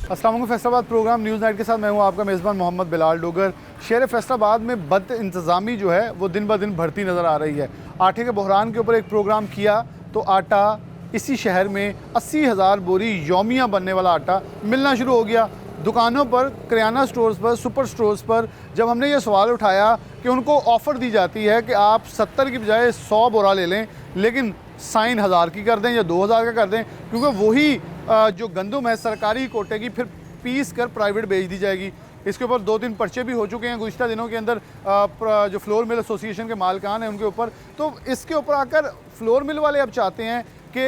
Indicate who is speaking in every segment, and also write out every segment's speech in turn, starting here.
Speaker 1: अस्सलाम वालेकुम। Faisalabad programme news night के साथ मैं हूं आपका मेज़बान मोहम्मद बिलाल डोगर। शहर फैसलाबाद में बद इंतज़ामी जो है वो दिन ब दिन बढ़ती नज़र आ रही है। आटे के बहरान के ऊपर एक प्रोग्राम किया तो आटा इसी शहर में 80,000 बोरी यौमिया बनने वाला आटा मिलना शुरू हो गया। दुकानों पर, किराना स्टोर्स पर, सुपर स्टोर्स पर जब हमने ये सवाल उठाया कि उनको ऑफ़र दी जाती है कि आप 70 की बजाय 100 बोरा ले लें, लेकिन साइन 1000 की कर दें या 2000 का कर दें, क्योंकि वही जो गंदम है सरकारी कोटे की फिर पीस कर प्राइवेट बेच दी जाएगी। इसके ऊपर 2-3 पर्चे भी हो चुके हैं गुज़िश्ता दिनों के अंदर जो फ्लोर मिल एसोसिएशन के मालिकान हैं उनके ऊपर। तो इसके ऊपर आकर फ्लोर मिल वाले अब चाहते हैं कि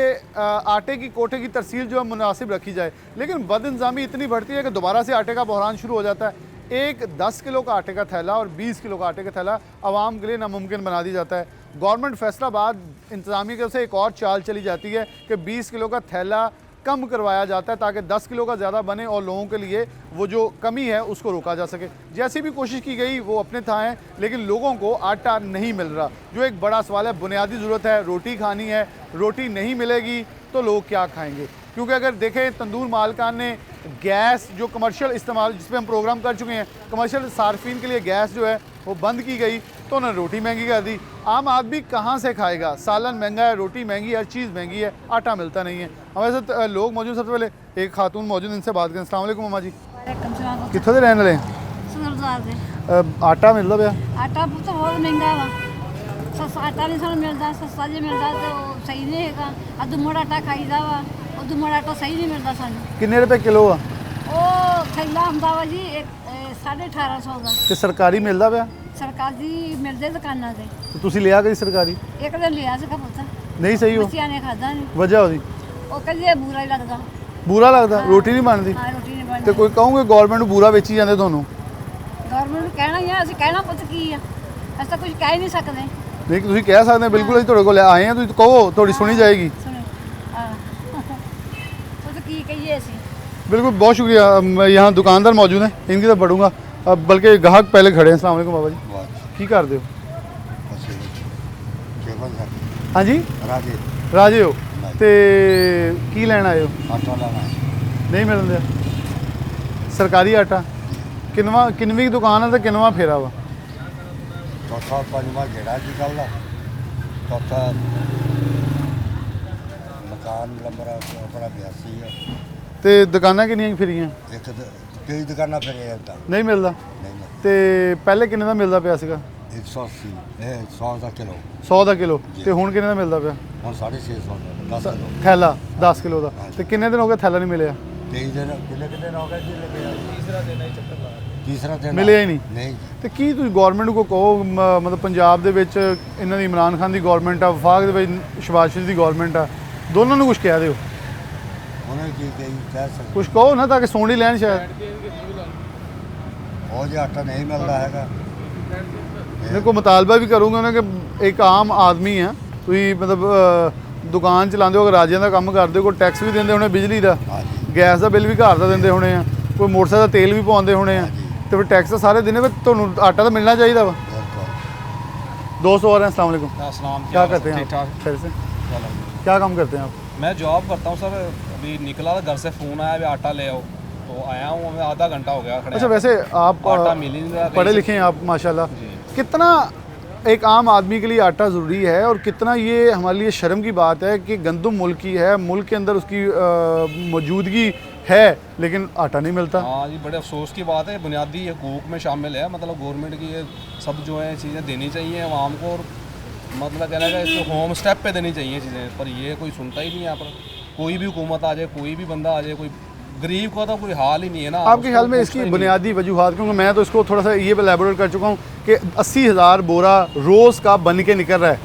Speaker 1: आटे की कोटे की तरसील जो है मुनासिब रखी जाए, लेकिन बदइंतज़ामी इतनी बढ़ती है कि दोबारा से आटे का बहरान शुरू हो जाता है। एक 10 किलो का आटे का थैला और 20 किलो का आटे का थैला आवाम के लिए नामुमकिन बना दी जाता है। गवर्नमेंट फैसलाबाद इंतज़ामिया की तरफ से एक और चाल चली जाती है कि 20 किलो का थैला कम करवाया जाता है ताकि 10 किलो का ज़्यादा बने और लोगों के लिए वो जो कमी है उसको रोका जा सके। जैसी भी कोशिश की गई वो अपने था हैं, लेकिन लोगों को आटा नहीं मिल रहा, जो एक बड़ा सवाल है। बुनियादी ज़रूरत है, रोटी खानी है, रोटी नहीं मिलेगी तो लोग क्या खाएंगे? क्योंकि अगर देखें तंदूर मालकान ने गैस जो कमर्शियल इस्तेमाल, जिस पर हम प्रोग्राम कर चुके हैं, कमर्शियल सार्फिन के लिए गैस जो है वो बंद की गई तो उन्होंने रोटी महंगी कर दी। आम आदमी कहाँ से खाएगा? सालन महंगा है, रोटी महंगी है, हर चीज़ महंगी है, आटा मिलता नहीं है। हमारे साथ लोग मौजूद, सबसे पहले एक खातून मौजूद, इनसे बात करें। अस्सलाम वालेकुम अम्मा जी, कितों के रहने वाले? आटा मिलता पाया?
Speaker 2: आटा तो बहुत महंगा वा, आटा नहीं सानू मिलता, सस्ता जी मिलता तो सही नहीं है। अद्ध मोड़ा आटा खाईदा वा, उद्ध मोड़ा आटा सही नहीं मिलता सानू।
Speaker 1: किन्ने रुपए किलो आ?
Speaker 2: ਉਹ ਥੈਲਾ ਹੁੰਦਾ ਵਾ ਜੀ 1850 ਦਾ।
Speaker 1: ਤੇ ਸਰਕਾਰੀ ਮਿਲਦਾ ਪਿਆ?
Speaker 2: ਸਰਕਾਰੀ ਮਿਲਦੇ ਦੁਕਾਨਾਂ ਤੇ।
Speaker 1: ਤੇ ਤੁਸੀਂ ਲਿਆ ਕਦੀ ਸਰਕਾਰੀ?
Speaker 2: ਇੱਕ ਦਿਨ ਲਿਆ ਸੀਗਾ ਪੁੱਤ,
Speaker 1: ਨਹੀਂ ਸਹੀ ਹੋ?
Speaker 2: ਬੱਚਿਆਂ ਨੇ ਖਾਦਾ ਨਹੀਂ।
Speaker 1: ਵਜ੍ਹਾ ਉਹਦੀ?
Speaker 2: ਉਹ ਕਹਿੰਦੇ ਬੁਰਾ ਹੀ ਲੱਗਦਾ।
Speaker 1: ਬੁਰਾ ਲੱਗਦਾ? ਰੋਟੀ ਨਹੀਂ ਬਣਦੀ?
Speaker 2: ਹਾਂ ਰੋਟੀ ਨਹੀਂ ਬਣਦੀ।
Speaker 1: ਤੇ ਕੋਈ ਕਹੋਗੇ ਗਵਰਨਮੈਂਟ ਨੂੰ ਬੁਰਾ ਵੇਚੀ ਜਾਂਦੇ ਤੁਹਾਨੂੰ?
Speaker 2: ਗਵਰਨਮੈਂਟ ਨੂੰ ਕਹਿਣਾ ਹੀ ਆ, ਅਸੀਂ ਕਹਿਣਾ ਪੁੱਤ ਕੀ ਆ, ਅਸੀਂ ਤਾਂ ਕੁਝ ਕਹਿ ਹੀ ਨਹੀਂ ਸਕਦੇ।
Speaker 1: ਨਹੀਂ ਤੁਸੀਂ ਕਹਿ ਸਕਦੇ ਹੋ, ਬਿਲਕੁਲ ਅਸੀਂ ਤੁਹਾਡੇ ਕੋਲ ਆਏ ਹਾਂ, ਤੁਸੀਂ ਕਹੋ, ਤੁਹਾਡੀ ਸੁਣੀ ਜਾਏਗੀ।
Speaker 2: ਸੁਣੋ ਹਾਂ ਪੁੱਤ ਕੀ ਕਹੀਏ ਅਸੀਂ।
Speaker 1: बिल्कुल, बहुत शुक्रिया। यहाँ दुकानदार मौजूद हैं, इनकी तरफ बढ़ूँगा। अब बल्कि गाहक पहले खड़े हैं। अस्सलाम वालेकुम बाबा जी, की कर दो? हाँ जी, राजे हो ते की लैन आए हो?
Speaker 3: आटा लेना
Speaker 1: नहीं मिल रहा सरकारी आटा? किनवी दुकान है तो किनवा फेरा वा?
Speaker 3: चौथा पंजवा गेड़ा की गल है। चौथा मकान नंबर अपना 82 है।
Speaker 1: ਤੇ ਦੁਕਾਨਾਂ ਕਿੰਨੀਆਂ ਫਿਰੀਆਂ?
Speaker 3: ਇੱਕ ਕਈ ਦੁਕਾਨਾਂ ਫਿਰ ਜਾਂਦਾ
Speaker 1: ਨਹੀਂ ਮਿਲਦਾ।
Speaker 3: ਨਹੀਂ
Speaker 1: ਤੇ ਪਹਿਲੇ ਕਿੰਨੇ ਦਾ ਮਿਲਦਾ ਪਿਆ ਸੀਗਾ?
Speaker 3: 180 ਇਹ 100 ਦਾ ਕਿਲੋ।
Speaker 1: 100 ਦਾ ਕਿਲੋ। ਤੇ ਹੁਣ ਕਿੰਨੇ ਦਾ ਮਿਲਦਾ ਪਿਆ?
Speaker 3: ਹੁਣ 650 ਦਾ 10 ਕਿਲੋ
Speaker 1: ਥੈਲਾ 10 ਕਿਲੋ ਦਾ। ਤੇ ਕਿੰਨੇ ਦਿਨ ਹੋ ਗਏ ਥੈਲਾ ਨਹੀਂ ਮਿਲਿਆ?
Speaker 3: 23 ਦਿਨ ਕਿੰਨੇ ਦਿਨ ਹੋ ਗਏ ਜੀ ਲੱਗਿਆ? ਤੀਸਰਾ ਦਿਨ
Speaker 1: ਮਿਲਿਆ ਹੀ ਨਹੀਂ।
Speaker 3: ਨਹੀਂ
Speaker 1: ਤੇ ਕੀ ਤੁਸੀਂ ਗਵਰਨਮੈਂਟ ਨੂੰ ਕਹੋ, ਮਤਲਬ ਪੰਜਾਬ ਦੇ ਵਿੱਚ ਇਹਨਾਂ ਦੀ ਇਮਰਾਨ ਖਾਨ ਦੀ ਗਵਰਨਮੈਂਟ ਆ, ਵਫਾਕ ਦੇ ਵਿੱਚ ਸ਼ਹਿਬਾਜ਼ ਸ਼ਰੀਫ ਦੀ ਗਵਰਨਮੈਂਟ ਆ, ਦੋਨਾਂ ਨੂੰ ਕੁਝ ਕਹਿ ਦਿਓ।
Speaker 3: ਉਹਨੇ ਕੀ ਕਹਿ ਸਕਦੇ?
Speaker 1: ਕੁਝ ਕਹੋ ਨਾ ਤਾਂ ਕਿ ਸੁਣ ਹੀ ਲੈਣ ਸ਼ਾਇਦ।
Speaker 3: ਉਹ ਜੇ ਆਟਾ ਨਹੀਂ ਮਿਲਦਾ ਹੈਗਾ।
Speaker 1: मैं को मुतालबा भी करूँगा ना कि एक आम आदमी है, ਤੁਸੀਂ ਮਤਲਬ ਦੁਕਾਨ ਚਲਾਉਂਦੇ ਹੋ, ਅਗਰ ਰਾਜਿਆਂ ਦਾ ਕੰਮ ਕਰਦੇ ਹੋ, ਕੋਈ ਟੈਕਸ ਵੀ ਦਿੰਦੇ ਹੋਣੇ, ਬਿਜਲੀ ਦਾ, ਗੈਸ ਦਾ ਬਿੱਲ ਵੀ ਘਰ ਦਾ ਦਿੰਦੇ ਹੋਣੇ ਆ, ਕੋਈ ਮੋਟਰਸਾਈਕਲ ਦਾ ਤੇਲ ਵੀ ਪਵਾਉਂਦੇ ਹੋਣੇ ਆ, ਤੇ ਫਿਰ ਟੈਕਸ ਤਾਂ ਸਾਰੇ ਦਿਨੇ, ਫਿਰ ਤੁਹਾਨੂੰ ਆਟਾ ਤਾਂ मिलना चाहिए वा। दोस्त और हैं, अस्सलाम वालेकुम, क्या करते हैं आप? खैर से, क्या काम करते हैं आप?
Speaker 4: मैं जॉब करता हूँ सर। अभी निकला था घर से, फ़ोन आया अभी आटा ले आओ, तो आया हूँ, हमें आधा घंटा हो गया खड़े।
Speaker 1: अच्छा, वैसे आप
Speaker 4: आटा मिल ही नहीं रहा,
Speaker 1: पढ़े लिखे हैं आप माशाल्लाह। कितना एक आम आदमी के लिए आटा ज़रूरी है और कितना ये हमारे लिए शर्म की बात है कि गंदम मुल्क की है, मुल्क के अंदर उसकी मौजूदगी है, लेकिन आटा नहीं मिलता।
Speaker 4: हाँ जी, बड़े अफसोस की बात है। बुनियादी हकूक़ में शामिल है, मतलब गवर्नमेंट की ये सब जो है चीज़ें देनी चाहिए आवाम को, और मतलब कहना है इसको होम स्टेप पे देनी चाहिए चीज़ें, पर ये कोई सुनता ही नहीं है। यहाँ पर कोई भी हुकूमत आ जाए, कोई भी बंदा आ जाए, कोई गरीब का तो कोई हाल ही नहीं है ना।
Speaker 1: आपके ख्याल में इसकी बुनियादी वजूहात, क्योंकि मैं तो इसको थोड़ा सा ये एलैबोरेट कर चुका हूँ कि 80,000 बोरा रोज़ का बन के निकल रहा है,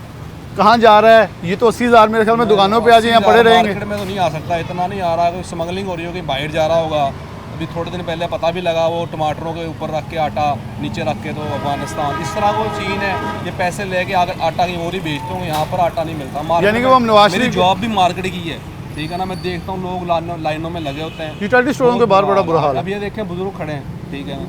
Speaker 1: कहाँ जा रहा है? ये तो 80,000 मेरे ख्याल में दुकानों पे आ जाए, यहाँ पड़े रहेंगे।
Speaker 4: मार्केट में तो नहीं आ सकता, इतना नहीं आ रहा है। कोई स्मगलिंग हो रही होगी, बाहर जा रहा होगा। अभी थोड़े दिन पहले पता भी लगा, वो टमाटरों के ऊपर रख के आटा नीचे रख के, तो अफगानिस्तान इस तरह कोई चीन है, ये पैसे लेके आकर आटा कहीं और ही बेचते होंगे, यहाँ पर आटा नहीं मिलता।
Speaker 1: यानी कि वो हम नवाज शरीफ,
Speaker 4: जॉब भी मार्केट की है, ठीक है ना, मैं देखता हूँ लोग लाइनों में लगे होते हैं,
Speaker 1: यूटिलिटी स्टोरों के बाहर बड़ा बुरा हाल है।
Speaker 4: अब ये देखें बुजुर्ग खड़े हैं, ठीक है,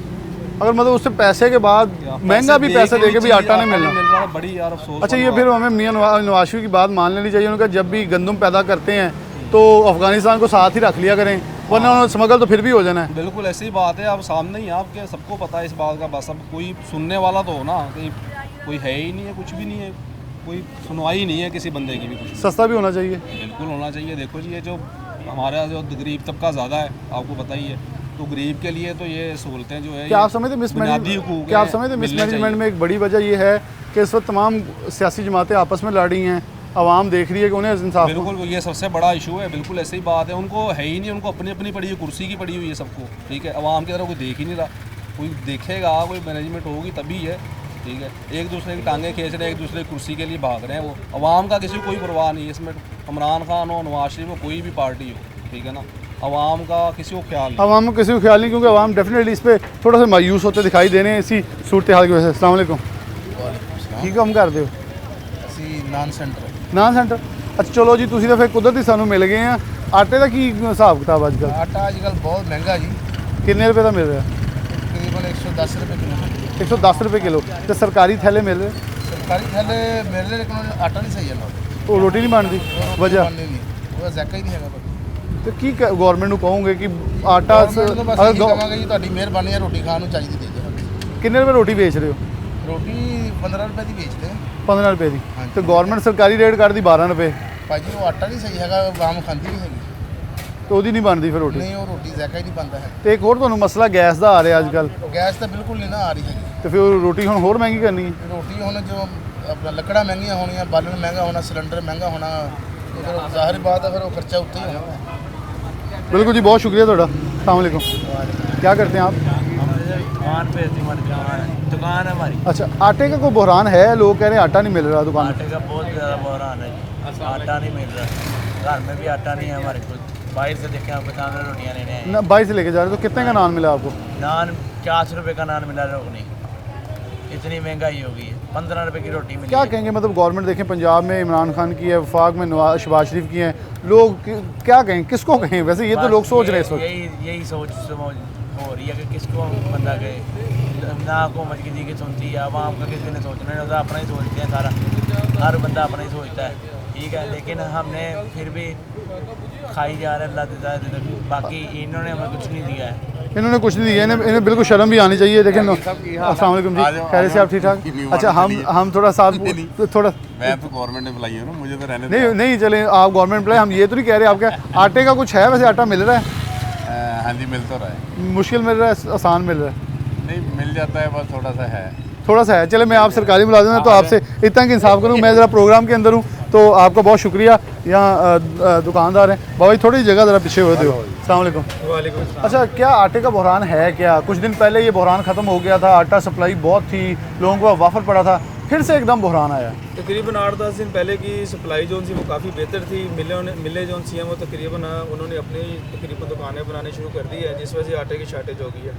Speaker 1: अगर मतलब उससे पैसे के बाद महंगा भी पैसे देके भी आटा नहीं मिल रहा,
Speaker 4: बड़ी यार अफसोस।
Speaker 1: अच्छा, ये फिर हमें मियां नवाज शरीफ की बात मान लेनी चाहिए। उनका जब भी गंदम पैदा करते हैं तो अफ़गानिस्तान को साथ ही रख लिया करें, वरना उन्होंने स्मगल तो फिर भी हो जाना है।
Speaker 4: बिल्कुल ऐसी ही बात है, अब सामने ही है आपके, सबको पता है इस बात का, बस अब कोई सुनने वाला तो हो ना, कि कोई है ही नहीं है, कुछ भी नहीं है, कोई सुनवाई नहीं है किसी बंदे की भी कुछ।
Speaker 1: सस्ता भी होना चाहिए।
Speaker 4: बिल्कुल होना चाहिए। देखो जी, ये जो हमारा जो गरीब तबका ज़्यादा है, आपको पता ही है, तो गरीब के लिए तो ये सहूलतें जो है,
Speaker 1: क्या आप समझते मिसमैनेजमेंट, क्या आप समझते मिसमैनेजमेंट में एक बड़ी वजह ये है कि इस वक्त तमाम सियासी जमातें आपस में लड़ रही हैं, आवाम देख रही है कि उन्हें इंसाफ।
Speaker 4: बिल्कुल, ये सबसे बड़ा इशू है। बिल्कुल ऐसी ही बात है, उनको है ही नहीं, उनको अपनी अपनी पड़ी हुई कुर्सी की पड़ी हुई है सबको, ठीक है। आवाम की तरफ कोई देख ही नहीं रहा, कोई देखेगा, कोई मैनेजमेंट होगी तभी है, ठीक है। एक दूसरे की टांगें खींच रहे हैं, एक दूसरे की कुर्सी के लिए भाग रहे हैं, वो आवाम का किसी को कोई परवाह नहीं है इसमें। इमरान खान हो, नवाज शरीफ हो, कोई भी पार्टी हो, ठीक है ना, आवाम का किसी को ख्याल नहीं।
Speaker 1: आवाम को किसी को ख्याल नहीं, क्योंकि आवाम डेफिनेटली इस पर थोड़ा सा मायूस होते दिखाई दे रहे हैं इसी सूरत हाल की वजह से। अस्सलाम वालेकुम, की काम करते हो?
Speaker 3: ਅਸੀਂ ਨਾਨ ਸੈਂਟਰ
Speaker 1: नान सेंटर। अच्छा चलो जी, तुसीं ਤਾਂ ਫਿਰ ਕੁਦਰਤੀ ਸਾਨੂੰ ਮਿਲ ਗਏ ਆ। ਆਟੇ ਦਾ ਕੀ ਹਿਸਾਬ ਕਿਤਾਬ ਅੱਜ ਕੱਲ੍ਹ?
Speaker 3: ਆਟਾ ਅੱਜ ਕੱਲ੍ਹ ਬਹੁਤ ਮਹਿੰਗਾ ਜੀ,
Speaker 1: ਕਿੰਨੇ ਰੁਪਏ ਦਾ ਮਿਲ ਰਿਹਾ?
Speaker 3: ਤਕਰੀਬਨ 110 ਰੁਪਏ ਕਿਲੋ।
Speaker 1: 110 ਰੁਪਏ ਕਿਲੋ। ਤੇ ਸਰਕਾਰੀ ਥੈਲੇ ਮਿਲ ਰਹੇ?
Speaker 3: ਸਰਕਾਰੀ ਥੈਲੇ ਮਿਲ ਰਹੇ ਲੇਕਿਨ ਆਟਾ ਨਹੀਂ ਸਹੀ ਹੈ ਨਾਲ,
Speaker 1: ਉਹ ਰੋਟੀ ਨਹੀਂ ਬਣਦੀ ਵਜ੍ਹਾ।
Speaker 3: ਨਹੀਂ, ਉਹ ਜ਼ਾਕਾ ਹੀ ਨਹੀਂ ਹੈਗਾ।
Speaker 1: ਤੇ ਕੀ ਗਵਰਨਮੈਂਟ ਨੂੰ ਕਹੋਗੇ ਕਿ ਆਟਾ
Speaker 3: ਗਵਰਨਮੈਂਟ ਤੋਂ ਬਸ
Speaker 1: ਅਗਰ
Speaker 3: ਇਹੀ ਕਹਾਂਗੇ ਜੀ, ਤੁਹਾਡੀ ਮਿਹਰਬਾਨੀ ਹੈ, ਰੋਟੀ ਖਾਣ ਨੂੰ ਚਾਹੀਦੀ ਦੇ ਦਿਓ।
Speaker 1: ਕਿੰਨੇ ਰੁਪਏ ਰੋਟੀ ਵੇਚ ਰਹੇ ਹੋ?
Speaker 3: ਰੋਟੀ 15 ਰੁਪਏ ਦੀ ਵੇਚਦੇ ਆ
Speaker 1: 15 ਰੁਪਏ ਦੀ।
Speaker 3: ਹਾਂਜੀ।
Speaker 1: ਤੇ ਗਵਰਨਮੈਂਟ ਸਰਕਾਰੀ ਰੇਟ ਕੱਢਦੀ 12 ਰੁਪਏ।
Speaker 3: ਭਾਜੀ ਉਹ ਆਟਾ ਨਹੀਂ ਸਹੀ ਹੈਗਾ, ਆਮ ਖਾਂਦੀ ਨਹੀਂ ਹੈਗੀ,
Speaker 1: ਤੇ ਉਹਦੀ ਨਹੀਂ ਬਣਦੀ ਫਿਰ ਰੋਟੀ।
Speaker 3: ਨਹੀਂ ਉਹ ਰੋਟੀ ਜ਼ਾਕਾ ਹੀ ਨਹੀਂ ਬਣਦਾ ਹੈ।
Speaker 1: ਤੇ ਇੱਕ ਹੋਰ ਤੁਹਾਨੂੰ ਮਸਲਾ ਗੈਸ ਦਾ ਆ ਰਿਹਾ ਅੱਜ ਕੱਲ੍ਹ,
Speaker 3: ਗੈਸ ਤਾਂ ਬਿਲਕੁਲ ਨਹੀਂ ਨਾ ਆ ਰਹੀ ਹੈਗੀ।
Speaker 1: ਤੇ ਫਿਰ ਉਹ ਰੋਟੀ ਹੁਣ ਹੋਰ ਮਹਿੰਗੀ ਕਰਨੀ ਹੈ।
Speaker 3: ਰੋਟੀ ਹੁਣ ਜੋ ਆਪਣਾ ਲੱਕੜਾਂ ਮਹਿੰਗੀਆਂ ਹੋਣੀਆਂ, ਬਾਲਣ ਮਹਿੰਗਾ ਹੋਣਾ, ਸਿਲੰਡਰ ਮਹਿੰਗਾ ਹੋਣਾ, ਤੇ ਫਿਰ ਜ਼ਾਹਿਰ ਬਾਤ ਹੈ ਫਿਰ ਉਹ ਖਰਚਾ ਉੱਤੇ ही होना।
Speaker 1: बिल्कुल जी, बहुत शुक्रिया थोड़ा। अस्सलाम वालेकुम, क्या करते हैं आप?
Speaker 5: दुकान पे थी, हमारी दुकान है हमारी।
Speaker 1: अच्छा, आटे का कोई बहरान है? लोग कह रहे हैं आटा नहीं मिल रहा दुकान में।
Speaker 5: आटे का बहुत ज़्यादा बहरान है जी, आटा नहीं मिल रहा, घर में भी आटा नहीं है हमारे को। बाहर से देखें आप बता रहे रोटियाँ लेने आए,
Speaker 1: ना 22 से लेके जा रहे हो, तो कितने का नान मिला आपको?
Speaker 5: नान 40 रुपए का नान मिला रोकनी, इतनी महंगाई हो गई है। 15 रुपए की रोटी मिली
Speaker 1: क्या
Speaker 5: है।
Speaker 1: कहेंगे, मतलब गवर्नमेंट देखें पंजाब में इमरान खान की है, वफाक में शहबाज शरीफ की है, लोग क्या कहें, किसको कहें? वैसे ये तो
Speaker 5: बस
Speaker 1: लोग सोच रहे हैं इस वक्त।
Speaker 5: यही सोच समझ हो रही है कि किसको बंदा कहे, ना हुकूमत किसी की सुनती है, आवाम का किसी ने सोचना नहीं होता, अपना ही सोचते हैं सारा, हर बंदा अपना ही सोचता है, ठीक है। लेकिन हमने फिर भी खाई जा रहे अल्लाह देता है, बाकी इन्होंने हमें कुछ नहीं दिया है।
Speaker 1: इन्होंने कुछ नहीं दिया, इन्हें बिल्कुल शर्म भी आनी चाहिए। लेकिन अस्सलाम वालेकुम जी, खैर से आप ठीक ठाक? अच्छा, हम थोड़ा साथ थोड़ा
Speaker 6: मैं तो गवर्नमेंट ने बुलाई है ना, मुझे तो रहने
Speaker 1: नहीं नहीं चले, आप गवर्नमेंट बुलाए, हम ये तो नहीं कह रहे। आपके आटे का कुछ है? वैसे आटा मिल रहा है?
Speaker 6: हाँ जी, मिल तो रहा है,
Speaker 1: मुश्किल मिल रहा है, आसान मिल रहा है?
Speaker 6: नहीं मिल जाता है, बस थोड़ा सा है,
Speaker 1: थोड़ा सा है। चले, मैं आप सरकारी मुलाजिम हैं तो आपसे इतना कि इंसाफ करूँ, मैं ज़रा प्रोग्राम के अंदर हूँ, तो आपका बहुत शुक्रिया। यहाँ दुकानदार हैं बाबा जी, थोड़ी जगह ज़रा पीछे हो दो। अस्सलाम वालेकुम।
Speaker 5: वालेकुम।
Speaker 1: अच्छा, क्या आटे का बहरान है क्या? कुछ दिन पहले ये बहरान ख़त्म हो गया था, आटा सप्लाई बहुत थी, लोगों को वाफर पड़ा था, फिर से एकदम बहरान आया।
Speaker 7: तकरीबन 8-10 दिन पहले की सप्लाई जो सी वो काफ़ी बेहतर थी। मिले जो सी हैं वो तकरीबन उन्होंने अपनी तकरीबन दुकानें बनानी शुरू कर दी है, जिस वजह से आटे की शार्टेज हो गई है।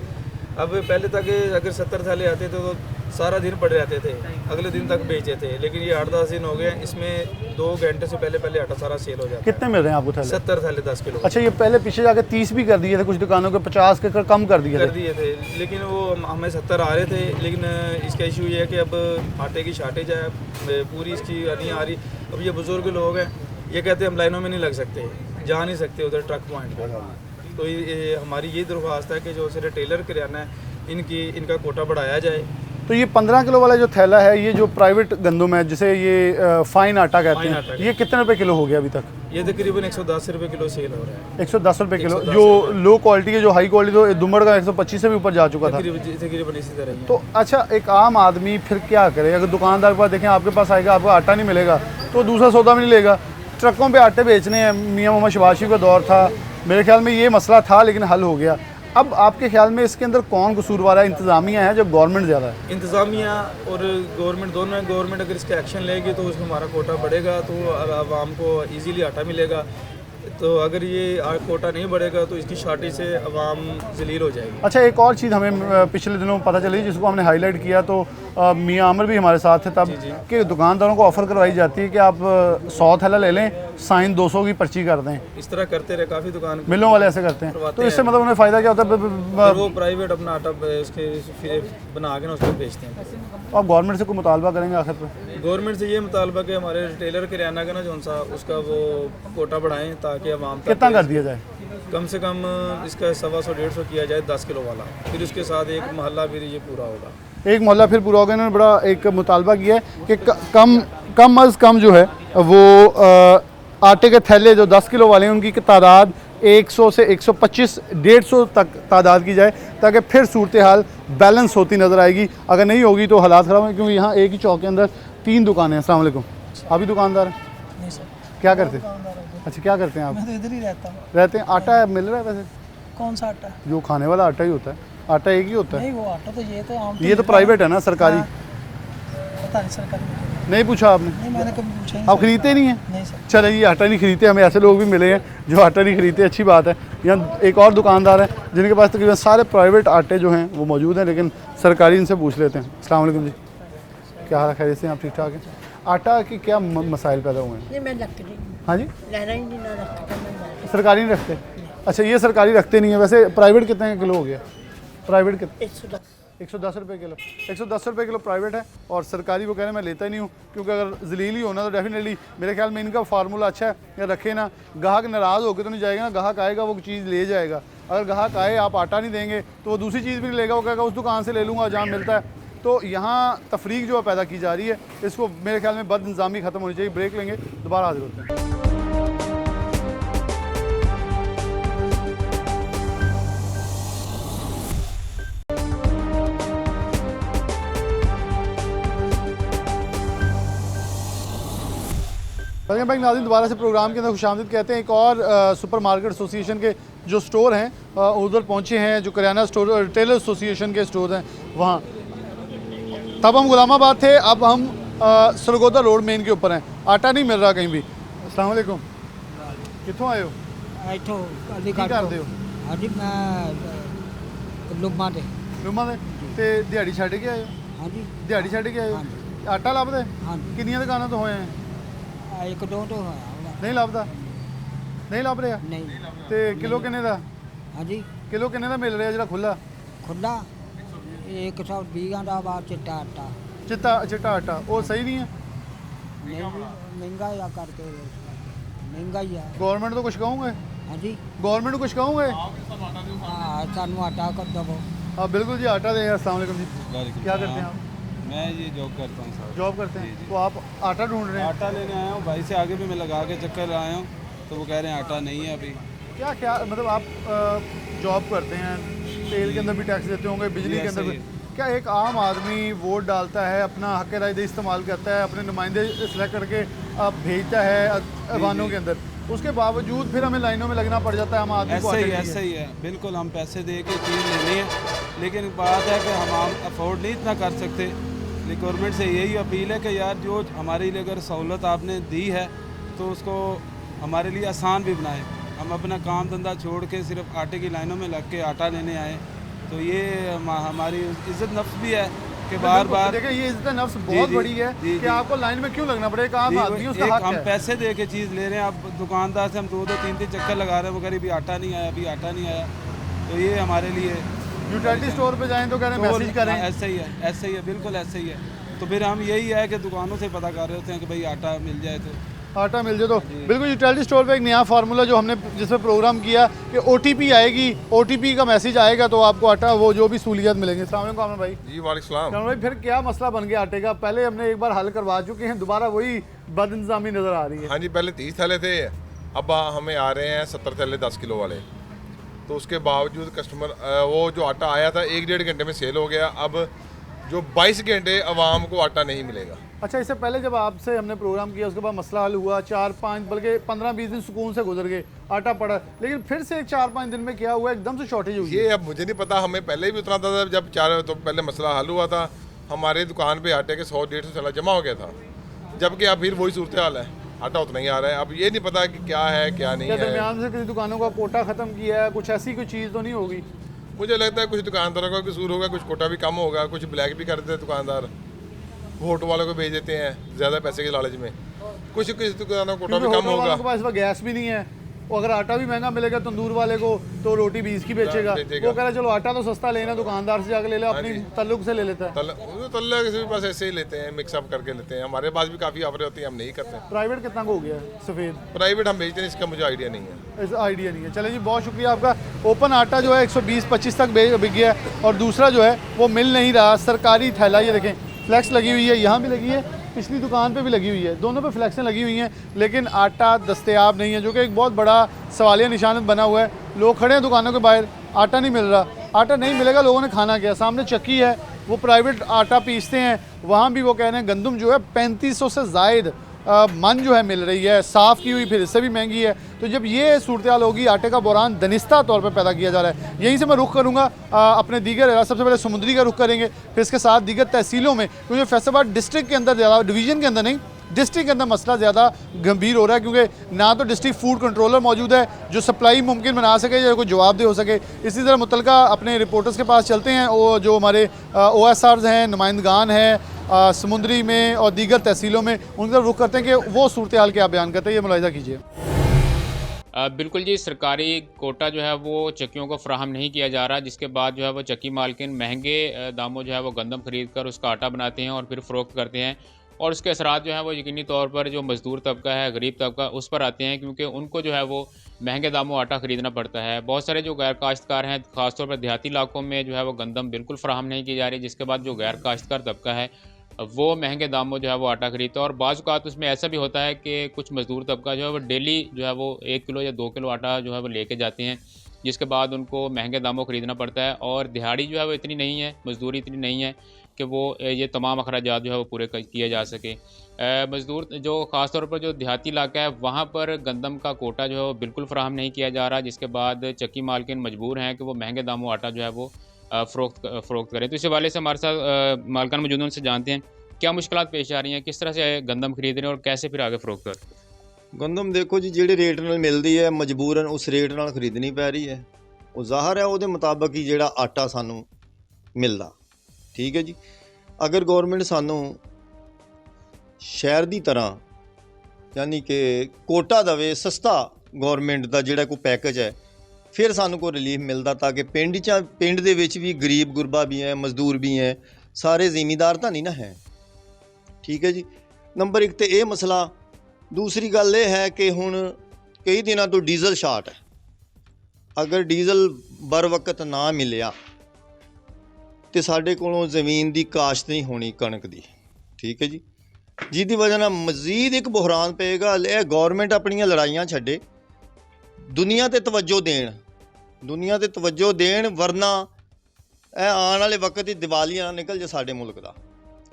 Speaker 7: अब पहले तक अगर 70 थैले आते थे तो सारा दिन पड़े रहते थे, अगले दिन तक बेचते थे, लेकिन ये 8-10 दिन हो गए, इसमें 2 घंटे से पहले आटा सारा सेल हो जाता है।
Speaker 1: कितने मिल रहे हैं आपको थैले?
Speaker 7: 70 थैले 10 किलो।
Speaker 1: अच्छा, ये पहले पीछे जाके 30 भी कर दिए थे, कुछ दुकानों के 50 के कम कर दिए थे।
Speaker 7: लेकिन वो हमें 70 आ रहे थे, लेकिन इसका इशू ये है कि अब आटे की शार्टेज है, पूरी इसकी नहीं आ रही। अब ये बुज़ुर्ग लोग हैं, ये कहते हैं हम लाइनों में नहीं लग सकते, जा नहीं सकते उधर ट्रक पॉइंट पर। तो ये हमारी ये दरख्वास्त है कि जो से रिटेलर किराना है इनका कोटा बढ़ाया जाए।
Speaker 1: तो ये 15 किलो वाला जो थैला है, ये जो प्राइवेट गंदम है जिसे ये फाइन आटा कहते हैं, ये कितने रुपए किलो हो गया अभी तक?
Speaker 7: ये तकरीबन 110 रुपए किलो सेल हो रहा है।
Speaker 1: 110 रुपए किलो। जो लो क्वालिटी है, जो हाई क्वालिटी, तो दुमड़ का 125 से भी ऊपर जा चुका था
Speaker 7: तकरीबन इसी तरह ही।
Speaker 1: तो अच्छा, एक आम आदमी फिर क्या करे? अगर दुकानदार के पास देखें आपके पास आएगा, आपको आटा नहीं मिलेगा तो दूसरा सौदा भी नहीं लेगा। ट्रकों पे आटे बेचने हैं, मियाँ मोहम्मद शहबाज शरीफ का दौर था, मेरे ख्याल में ये मसला था, लेकिन हल हो गया। अब आपके ख्याल में इसके अंदर कौन कसूरवार है? इंतज़ामिया है जो गवर्नमेंट ज़्यादा है?
Speaker 7: इंतज़ामिया और गवर्नमेंट दोनों है। गवर्नमेंट अगर इसका एक्शन लेगी तो उसमें हमारा कोटा बढ़ेगा, तो आवाम को इजीली आटा मिलेगा। तो अगर ये कोटा नहीं बढ़ेगा तो इसकी शार्टेज से आवाम जलील हो जाएगी।
Speaker 1: अच्छा, एक और चीज़ हमें पिछले दिनों पता चली, जिसको हमने हाईलाइट किया, तो मियाँ आमिर भी हमारे साथ थे तब, कि दुकानदारों को ऑफ़र करवाई जाती है कि आप 100 थैला ले लें, साइन 200 की पर्ची कर दें।
Speaker 7: इस तरह करते रहे काफ़ी दुकान
Speaker 1: मिलों वाले ऐसे करते हैं, तो इससे मतलब उन्हें फ़ायदा क्या होता है?
Speaker 7: फिर वो प्राइवेट अपना आटा इसके फिर बना के ना उसको बेचते हैं।
Speaker 1: आप गवर्नमेंट से कोई मुतालबा करेंगे आखिर पे?
Speaker 7: गवर्नमेंट से ये मुतालबा कि हमारे रिटेलर किराना का ना जो सा उसका वो कोटा बढ़ाएं ताकि आवाम तक
Speaker 1: कितना कर दिया जाए?
Speaker 7: कम से कम इसका 125-150 किया जाए 10 किलो वाला, फिर उसके साथ एक मोहल्ला फिर ये पूरा होगा।
Speaker 1: एक मोहल्ला फिर पूरा होगा। इन्होंने बड़ा एक मुतालबा किया है कि कम अज़ कम जो है वो आटे के थैले जो 10 किलो वाले हैं उनकी तादाद 100 से 125, 150 तक तादाद की जाए, ताकि फिर सूरत हाल बैलेंस होती नज़र आएगी। अगर नहीं होगी तो हालात ख़राब हैं, क्योंकि यहाँ एक ही चौक के अंदर 3 दुकानें हैं। अस्सलाम वालेकुम। आप भी दुकानदार हैं?
Speaker 8: नहीं सर,
Speaker 1: क्या करते हैं? अच्छा, क्या करते हैं आप?
Speaker 8: मैं तो इधर ही रहता हूँ।
Speaker 1: रहते हैं। आटा मिल रहा है वैसे?
Speaker 8: कौन सा आटा?
Speaker 1: जो खाने वाला आटा ही होता है। आटा एक ही होता है?
Speaker 8: नहीं, वो आटा तो ये तो आम
Speaker 1: ये तो प्राइवेट है ना, सरकारी?
Speaker 8: पता नहीं सरकारी
Speaker 1: नहीं पूछा आपने?
Speaker 8: नहीं, मैंने कभी पूछा ही
Speaker 1: आप खरीदते नहीं हैं?
Speaker 8: नहीं सर।
Speaker 1: चले, ये आटा नहीं खरीदते। हमें ऐसे लोग भी मिले हैं जो आटा नहीं खरीदते, अच्छी बात है। यहाँ एक और दुकानदार है जिनके पास तकरीबन सारे प्राइवेट आटे जो हैं वो मौजूद हैं, लेकिन सरकारी इनसे पूछ लेते हैं। अस्सलाम वालेकुम जी, क्या हाल है? खैरियत से? आप ठीक ठाक हैं? आटा की क्या मसाइल पैदा हुए हैं?
Speaker 9: नहीं, मैं रखती नहीं,
Speaker 1: हाँ जी,
Speaker 9: लेना ही नहीं, ना रखती मैं।
Speaker 1: सरकारी नहीं रखते? अच्छा, ये सरकारी रखते नहीं है। वैसे प्राइवेट कितने किलो हो गया? प्राइवेट कितने? 110 रुपये किलो। 110 रुपये किलो प्राइवेट है, और सरकारी वो कह रहे हैं मैं लेता ही नहीं हूँ, क्योंकि अगर जलील ही होना तो डेफिनेटली मेरे ख्याल में इनका फार्मूला अच्छा है या रखे ना, ग्राहक नाराज़ होकर तो नहीं जाएगा ना, ग्राहक आएगा वो चीज़ ले जाएगा। अगर ग्राहक आए आप आटा नहीं देंगे तो वो दूसरी चीज़ भी नहीं लेगा, वो कहेगा उस दुकान से ले लूँगा जहाँ मिलता है। तो यहाँ तफरीक जो है पैदा की जा रही है, इसको मेरे ख्याल में बदनिज़ामी ख़त्म होनी चाहिए। ब्रेक लेंगे, दोबारा हाजिर होते हैं। भाई नाज़रीन, दोबारा से प्रोग्राम के अंदर खुशामदीद कहते हैं। एक और सुपर मार्केट एसोसिएशन के जो स्टोर हैं उधर पहुँचे हैं, जो करियाना स्टोर रिटेलर एसोसिएशन के स्टोर हैं वहाँ। तब हम गुलामाबाद थे, अब हम सरगोदा रोड मेन के ऊपर हैं। आटा नहीं मिल रहा कहीं भी। अस्सलाम वालेकुम, कितों आए हो? की करते हो?
Speaker 8: ਹਾਂਜੀ ਮੈਂ ਲੁੱਮਾਂ ਦੇ
Speaker 1: ਲੁਮਾ ਦੇ ਤੇ ਦਿਹਾੜੀ ਛੱਡ ਕੇ ਆਏ ਹੋ?
Speaker 8: ਹਾਂਜੀ
Speaker 1: ਦਿਹਾੜੀ ਛੱਡ ਕੇ ਆਏ ਹੋ? ਆਟਾ ਲੱਭਦੇ?
Speaker 8: ਹਾਂਜੀ
Speaker 1: ਕਿੰਨੀਆਂ ਦੁਕਾਨਾਂ ਤੋਂ ਹੋਏ ਆ?
Speaker 8: ਇੱਕ ਦੋ ਤੋਂ ਹੋਇਆ
Speaker 1: ਨਹੀਂ ਲੱਭਦਾ? ਨਹੀਂ ਲੱਭ ਰਿਹਾ?
Speaker 8: ਨਹੀਂ
Speaker 1: ਤੇ ਕਿਲੋ ਕਿੰਨੇ ਦਾ?
Speaker 8: ਹਾਂਜੀ
Speaker 1: ਕਿਲੋ ਕਿੰਨੇ ਦਾ ਮਿਲ ਰਿਹਾ ਜਿਹੜਾ ਖੁੱਲਾ?
Speaker 8: ਖੁੱਲਾ 120 ਦਾ ਬਾਅਦ ਚਿੱਟਾ ਆਟਾ
Speaker 1: ਚਿੱਟਾ ਆਟਾ ਉਹ ਸਹੀ ਨਹੀਂ ਹੈ?
Speaker 8: ਨਹੀਂ ਮਹਿੰਗਾ ਆ ਕਰਕੇ ਮਹਿੰਗਾ ਹੀ ਆ।
Speaker 1: गवर्नमेंट को कुछ कहूँगे?
Speaker 8: ਹਾਂਜੀ
Speaker 1: गवर्नमेंट को कुछ कहूँगे?
Speaker 8: ਹਾਂ ਸਾਨੂੰ ਆਟਾ ਕਰ ਦਵੋ।
Speaker 1: हाँ बिल्कुल जी, आटा दें। अस्सलाम वालेकुम जी, क्या करते हैं आप?
Speaker 4: मैं ये जॉब करता हूँ सर।
Speaker 1: जॉब करते हैं, तो आप आटा ढूंढ रहे हैं?
Speaker 4: आटा लेने आया हूँ, भाई से आगे भी मैं लगा के चक्कर आया हूँ, तो वो कह रहे हैं आटा नहीं है अभी।
Speaker 1: क्या क्या मतलब आप जॉब करते हैं, तेल के अंदर भी टैक्स देते होंगे, बिजली के अंदर भी। क्या एक आम आदमी वोट डालता है, अपना हक राय इस्तेमाल करता है, अपने नुमाइंदे सेलेक्ट करके भेजता है अवानों के अंदर, उसके बावजूद फिर हमें लाइनों में लगना पड़ जाता है? हम आदमी को
Speaker 4: ऐसे ही है बिल्कुल। हम पैसे दे के चीज़ लेनी है, लेकिन बात है कि हम अफोर्ड नहीं इतना कर सकते। लेकिन गवर्नमेंट से यही अपील है कि यार जो हमारे लिए अगर सहूलत आपने दी है तो उसको हमारे लिए आसान भी बनाएं। हम अपना काम धंधा छोड़ के सिर्फ आटे की लाइनों में लग के आटा लेने आए, तो ये हमारी इज़्ज़त नफ्स भी है कि बार बार
Speaker 1: देखिए ये इज्जत नफ्स बहुत बड़ी है कि आपको लाइन में क्यों लगना पड़े। एक आम आदमी उसका हक
Speaker 4: हम
Speaker 1: है।
Speaker 4: पैसे दे के चीज़ ले रहे हैं, अब दुकानदार से हम 2-3 चक्कर लगा रहे हैं, वो कह रहे अभी आटा नहीं आया, अभी आटा नहीं आया। तो ये हमारे लिए
Speaker 1: यूटिलिटी स्टोर पे जाएं तो कह रहे हैं मैसेज करें।
Speaker 4: ऐसे ही है बिल्कुल ऐसे ही है। तो फिर हम यही है कि दुकानों से पता कर रहे होते हैं कि भाई आटा मिल जाए, तो
Speaker 1: आटा मिल जाए तो बिल्कुल। यूटिलिटी स्टोर पे एक नया फार्मूला जो हमने जिसमें प्रोग्राम किया कि OTP आएगी, OTP का मैसेज आएगा तो आपको आटा वो जो भी सहूलियत मिलेंगे। अस्सलाम वालेकुम कामरान भाई।
Speaker 6: जी वालेकुम सलाम।
Speaker 1: कामरान भाई, फिर क्या मसला बन गया आटे का? पहले हमने एक बार हल करवा चुके हैं, दोबारा वही बदइंतजामी नज़र आ रही है।
Speaker 6: हाँ जी, पहले 30 थैले थे, अब हमें आ रहे हैं 70 थैले 10 किलो वाले। तो उसके बावजूद कस्टमर वो जो आटा आया था 1-1.5 घंटे में सेल हो गया। अब जो 22 घंटे आवाम को आटा नहीं मिलेगा।
Speaker 1: अच्छा, इससे पहले जब आपसे हमने प्रोग्राम किया उसके बाद मसला हल हुआ, 4-5 बल्कि 15-20 दिन सुकून से गुजर गए, आटा पड़ा, लेकिन फिर से 4-5 दिन में क्या हुआ, एकदम से शॉर्टेज हुई?
Speaker 6: ये अब मुझे नहीं पता, हमें पहले भी उतना था जब 4 तो पहले मसला हल हुआ था, हमारे दुकान पे आटे के 100-150 थैला जमा हो गया था, जबकि अब फिर वही सूरत हाल है, आटा उतना ही आ रहा है। अब ये नहीं पता कि क्या है क्या नहीं है।
Speaker 1: दरमियान से किसी दुकानों का कोटा ख़त्म किया है, कुछ ऐसी कोई चीज़ तो नहीं होगी?
Speaker 6: मुझे लगता है कुछ दुकानदारों का कसूर होगा, कुछ कोटा भी कम होगा, कुछ ब्लैक भी कर देते दुकानदार, वोट वालों को भेज देते हैं ज़्यादा पैसे के लालच में। कुछ दुकानों कोटा भी कम होगा।
Speaker 1: के पास गैस भी नहीं है, वो अगर आटा भी महंगा मिलेगा तंदूर वाले को तो रोटी 20 की बेचेगा।
Speaker 6: बेचेगा।
Speaker 1: वो कह रहा है चलो आटा तो सस्ता लेना, दुकानदार से जाकर ले ले, अपनी तल्लुक से ले लेता है।
Speaker 6: तल्ला किसी भी पास ऐसे ही लेते हैं, मिक्सअप करके लेते हैं। हमारे पास भी काफ़ी ऑफर होती है, हम नहीं करते।
Speaker 1: प्राइवेट कितना को हो गया है सफ़ेद?
Speaker 6: प्राइवेट हम बेचते हैं, इसका मुझे आइडिया नहीं है।
Speaker 1: ऐसा आइडिया नहीं है। चले जी, बहुत शुक्रिया आपका। ओपन आटा जो है 120-25 तक बिक गया है, और दूसरा जो है वो मिल नहीं रहा। सरकारी थैला, ये देखें फ्लैक्स लगी हुई है, यहाँ भी लगी है, पिछली दुकान पे भी लगी हुई है, दोनों पे फ्लैक्सें लगी हुई हैं, लेकिन आटा दस्तयाब नहीं है, जो कि एक बहुत बड़ा सवालिया निशान बना हुआ है। लोग खड़े हैं दुकानों के बाहर, आटा नहीं मिल रहा। आटा नहीं मिलेगा, लोगों ने खाना क्या? सामने चक्की है, वो प्राइवेट आटा पीसते हैं, वहाँ भी वो कह रहे हैं गंदम जो है 3500 से ज़ायद मन जो है मिल रही है, साफ़ की हुई, फिर इससे भी महंगी है। तो जब ये सूरत हाल होगी, आटे का बहरान दनिस्ता तौर पर पैदा किया जा रहा है। यहीं से मैं रुख करूँगा अपने दीगर, सबसे पहले समुद्री का रुख करेंगे, फिर इसके साथ दीगर तहसीलों में, क्योंकि फैसलाबाद डिस्ट्रिक्ट के अंदर ज़्यादा, डिवीज़न के अंदर नहीं, डिस्ट्रिक्ट के अंदर मसला ज़्यादा गंभीर हो रहा है, क्योंकि ना तो डिस्ट्रिक्ट फूड कंट्रोलर मौजूद है जो सप्लाई मुमकिन बना सके या कोई जवाब दे हो सके। इसी तरह मुतलका अपने रिपोर्टर्स के पास चलते हैं, वो जो हमारे OSRs हैं, नुमाइंदगान हैं समुद्री में और दीगर तहसीलों में, उनकी तरफ रुख करते हैं कि वो सूरत हाल क्या बयान करते हैं। ये मुलाहिजा कीजिए।
Speaker 10: बिल्कुल जी, सरकारी कोटा जो है वो चक्कियों को फ्राहम नहीं किया जा रहा, जिसके बाद जो है वो चक्की मालकिन महंगे दामों जो है वो गंदम खरीद कर उसका आटा बनाते हैं और फिर फ़रोख्त करते हैं, और उसके असरात जो है वो यकीनी तौर पर जो मज़दूर तबका है, गरीब तबका, उस पर आते हैं, क्योंकि उनको जो है वो महंगे दामों आटा ख़रीदना पड़ता है। बहुत सारे जो गैर काश्तकार हैं, ख़ासतौर पर देहाती इलाकों में जो है वो गंदम बिल्कुल फ्राहम नहीं की जा रही, जिसके बाद जो गैर काश्तकार तबका है वो महंगे दामों जो है वो आटा खरीदता है। और बाज़ औक़ात उसमें ऐसा भी होता है कि कुछ मज़दूर तबका जो है वो डेली जो है वो 1 किलो या 2 किलो आटा जो है वो लेके जाते हैं, जिसके बाद उनको महंगे दामों ख़रीदना पड़ता है। और दिहाड़ी जो है वो इतनी नहीं है, मज़दूरी इतनी नहीं है कि वो ये तमाम अखराजात जो है वो पूरे किए जा सके। मज़दूर जो ख़ास तौर पर जो देहाती इलाका है, वहाँ पर गंदम का कोटा जो है वो बिल्कुल फ़राहम नहीं किया जा रहा, जिसके बाद चक्की मालकिन मजबूर हैं कि वो महंगे दामों आटा जो है वो फ़रोख्त करें। तो इस हवाले से हमारे साथ मालकान मौजूद हैं, उनसे जानते हैं क्या मुश्किलात पेश आ रही हैं, किस तरह से गंदम खरीद रहे हैं और कैसे फिर आगे फ़रोख्त कर।
Speaker 11: गंदम देखो जी, ਜਿਹੜੇ ਰੇਟ ਨਾਲ ਮਿਲਦੀ ਹੈ ਮਜਬੂਰਨ ਉਸ ਰੇਟ ਨਾਲ ਖਰੀਦਣੀ ਪੈ ਰਹੀ ਹੈ। ਉਹ ਜ਼ਾਹਰ ਹੈ ਉਹਦੇ ਮੁਤਾਬਕ ਹੀ ਜਿਹੜਾ ਆਟਾ ਸਾਨੂੰ ਮਿਲਦਾ। ਠੀਕ ਹੈ ਜੀ, ਅਗਰ ਗਵਰਨਮੈਂਟ ਸਾਨੂੰ ਸ਼ਹਿਰ ਦੀ ਤਰ੍ਹਾਂ ਯਾਨੀ ਕਿ ਕੋਟਾ ਦਵੇ ਸਸਤਾ, ਗਵਰਨਮੈਂਟ ਦਾ ਜਿਹੜਾ ਕੋਈ ਪੈਕੇਜ ਹੈ, ਫਿਰ ਸਾਨੂੰ ਕੋਈ ਰਿਲੀਫ ਮਿਲਦਾ, ਤਾਂ ਕਿ ਪਿੰਡ ਦੇ ਵਿੱਚ ਵੀ ਗਰੀਬ ਗੁਰਬਾ ਵੀ ਹੈ, ਮਜ਼ਦੂਰ ਵੀ ਹੈ, ਸਾਰੇ ਜ਼ਿਮੀਂਦਾਰ ਤਾਂ ਨਹੀਂ ਨਾ ਹੈ। ਠੀਕ ਹੈ ਜੀ, ਨੰਬਰ 1 ਤੇ ਇਹ ਮਸਲਾ। दूसरी गल ये है कि हुण कई दिनों तो डीजल शार्ट है। अगर डीजल बर वक्त ना मिलिया तो साढ़े कोलों ज़मीन की काश्त नहीं होनी कणक की। ठीक है जी, जिसकी वजह नाल मजीद एक बुहरान पेगा। यह गौरमेंट अपनियां लड़ाइयां छड्डे, दुनिया ते तवज्जो देण, वरना यह आने वाले वक्त की दिवालियां निकल जाए साडे मुल्क का।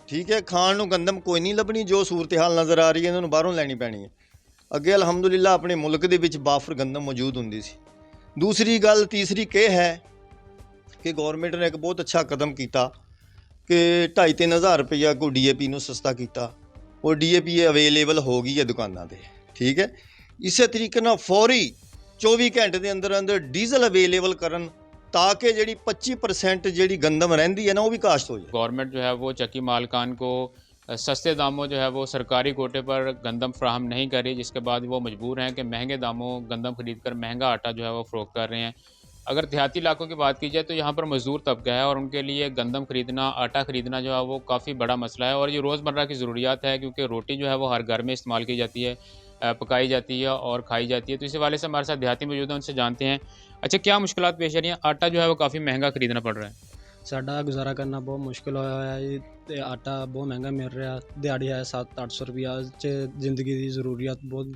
Speaker 11: ठीक है, खाण नूं गंदम कोई नहीं लभनी, जो सूरत हाल नज़र आ रही है इन्होंने बाहरों लैनी पैनी है। अगे अलहमदुलिल्लाह अपने मुल्क दे विच बाफर गंदम मौजूद हुंदी सी। दूसरी गल तीसरी के है कि गौरमेंट ने एक बहुत अच्छा कदम किया कि 2,500-3 हज़ार रुपया को DAP नूं सस्ता किया, और DAP अवेलेबल हो गई है दुकानां ते। ठीक है, इस तरीके नाल फौरी 24 घंटे के अंदर अंदर डीजल अवेलेबल करन, ताकि जी 25% जी गंदम रही है ना वो भी काश्त हो जाए।
Speaker 10: गवर्नमेंट जो है वो चक्की मालकान को सस्ते दामों जो है वो सरकारी कोटे पर गंदम फ्राहम नहीं कर रही, जिसके बाद वो मजबूर हैं कि महंगे दामों गंदम खरीद कर महंगा आटा जो है वो फ़रोख्त कर रहे हैं। अगर देहाती इलाकों की बात की जाए तो यहाँ पर मज़दूर तबका है, और उनके लिए गंदम खरीदना, आटा खरीदना जो है वो काफ़ी बड़ा मसला है, और ये रोज़मर्रा की ज़रूरियात है, क्योंकि रोटी जो है वो हर घर में इस्तेमाल की जाती है, पकाई जाती है और खाई जाती है। तो इस हवाले से हमारे साथ देहाती मौजूद हैं, उनसे जानते हैं अच्छा क्या मुश्किलात पेश आ रही हैं। आटा जो है वो काफ़ी महंगा खरीदना पड़ रहा है।
Speaker 12: साडा गुजारा करना बहुत मुश्किल होया है ते आटा बहुत महंगा मिल रहा, दिहाड़ी है 700-800 रुपया च जिंदगी की जरूरियात बहुत,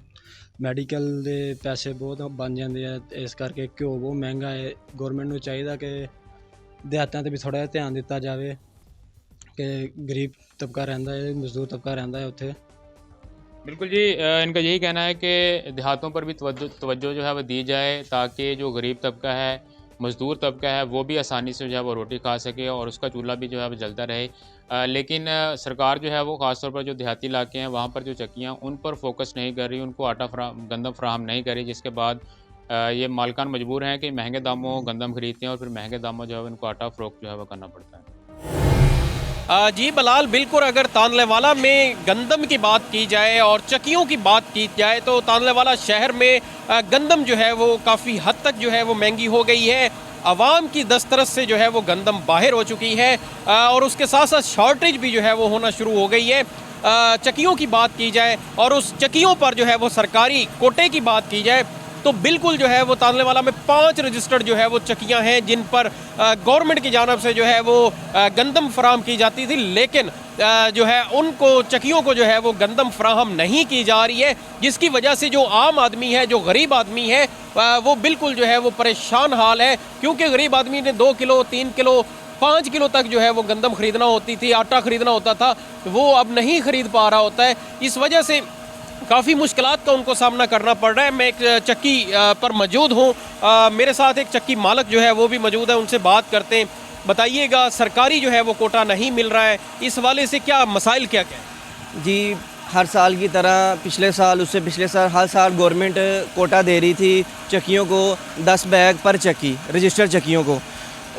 Speaker 12: मैडिकल दे पैसे बहुत बन जाते हैं, इस करके घ्यो बहुत महंगा है। गौरमेंट को चाहिए कि देहातों पर भी थोड़ा ध्यान दिता जाए कि गरीब तबका रहिंदा है, मजदूर तबका रहिंदा है उत्थे।
Speaker 10: बिल्कुल जी, इनका यही कहना है कि देहातों पर भी तवज्जो जो है वो दी जाए, ताकि जो गरीब तबका है, मज़दूर तबका है, वो भी आसानी से जो है वो रोटी खा सके और उसका चूल्हा भी जो है वो जलता रहे। लेकिन सरकार जो है वो ख़ास तौर पर जो देहाती इलाके हैं वहाँ पर जो चक्कियाँ, उन पर फोकस नहीं कर रही, उनको आटा गंदम फ्राहम नहीं कर रही, जिसके बाद ये मालकान मजबूर हैं कि महंगे दामों गंदम खरीदते हैं और फिर महंगे दामों जो है उनको आटा फ़रोख्त जो है वो करना पड़ता है।
Speaker 13: जी बलाल, बिल्कुल अगर तानलेवाला में गंदम की बात की जाए और चक्कियों की बात की जाए तो तानलेवाला शहर में गंदम जो है वो काफ़ी हद तक जो है वो महंगी हो गई है। आवाम की दस्तरस से जो है वो गंदम बाहर हो चुकी है और उसके साथ साथ शॉर्टेज भी जो है वो होना शुरू हो गई है। चक्कियों की बात की जाए और उस चक्कियों पर जो है वो सरकारी कोटे की बात की जाए तो बिल्कुल जो है वो तानलेवाला में 5 रजिस्टर्ड जो है वो चक्कियां हैं जिन पर गवर्नमेंट की जानब से जो है वो गंदम फराहम की जाती थी, लेकिन जो है उनको चक्कियों को जो है वो गंदम फराहम नहीं की जा रही है, जिसकी वजह से जो आम आदमी है, जो गरीब आदमी है, वो बिल्कुल जो है वो परेशान हाल है। क्योंकि गरीब आदमी ने 2 किलो 3 किलो 5 किलो तक जो है वो गंदम खरीदना होती थी, आटा खरीदना होता था, वो अब नहीं खरीद पा रहा होता है। इस वजह से काफ़ी मुश्किलात का उनको सामना करना पड़ रहा है। मैं एक चक्की पर मौजूद हूँ, मेरे साथ एक चक्की मालक जो है वो भी मौजूद है, उनसे बात करते हैं। बताइएगा, सरकारी जो है वो कोटा नहीं मिल रहा है, इस वाले से क्या मसाइल क्या क्या?
Speaker 14: जी, हर साल की तरह पिछले साल, उससे पिछले साल, हर साल गवर्नमेंट कोटा दे रही थी चक्कियों को 10 बैग पर चक्की, रजिस्टर्ड चक्कियों को,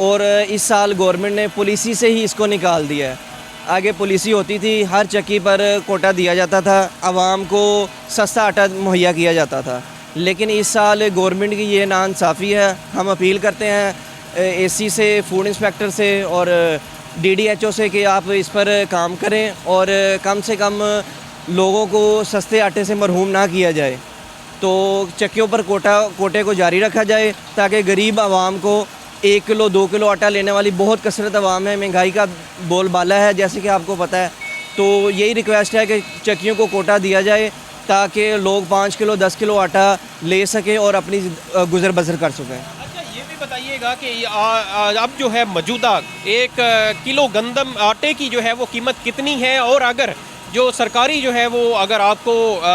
Speaker 14: और इस साल गवर्नमेंट ने पॉलिसी से ही इसको निकाल दिया है। आगे पॉलिसी होती थी, हर चक्की पर कोटा दिया जाता था, आवाम को सस्ता आटा मुहैया किया जाता था, लेकिन इस साल गवर्नमेंट की ये नाइंसाफ़ी है। हम अपील करते हैं एसी से, फूड इंस्पेक्टर से और DDHO से कि आप इस पर काम करें और कम से कम लोगों को सस्ते आटे से मरहूम ना किया जाए। तो चक्कियों पर कोटे को जारी रखा जाए ताकि गरीब आवाम को 1 किलो 2 किलो आटा लेने वाली बहुत कसरत आवाम है, महंगाई का बोलबाला है जैसे कि आपको पता है। तो यही रिक्वेस्ट है कि चक्कियों को कोटा दिया जाए ताकि लोग 5 किलो 10 किलो आटा ले सकें और अपनी गुजर बसर कर सकें।
Speaker 13: अच्छा, ये भी बताइएगा कि अब जो है मौजूदा 1 किलो गंदम आटे की जो है वो कीमत कितनी है, और अगर जो सरकारी जो है वो अगर आपको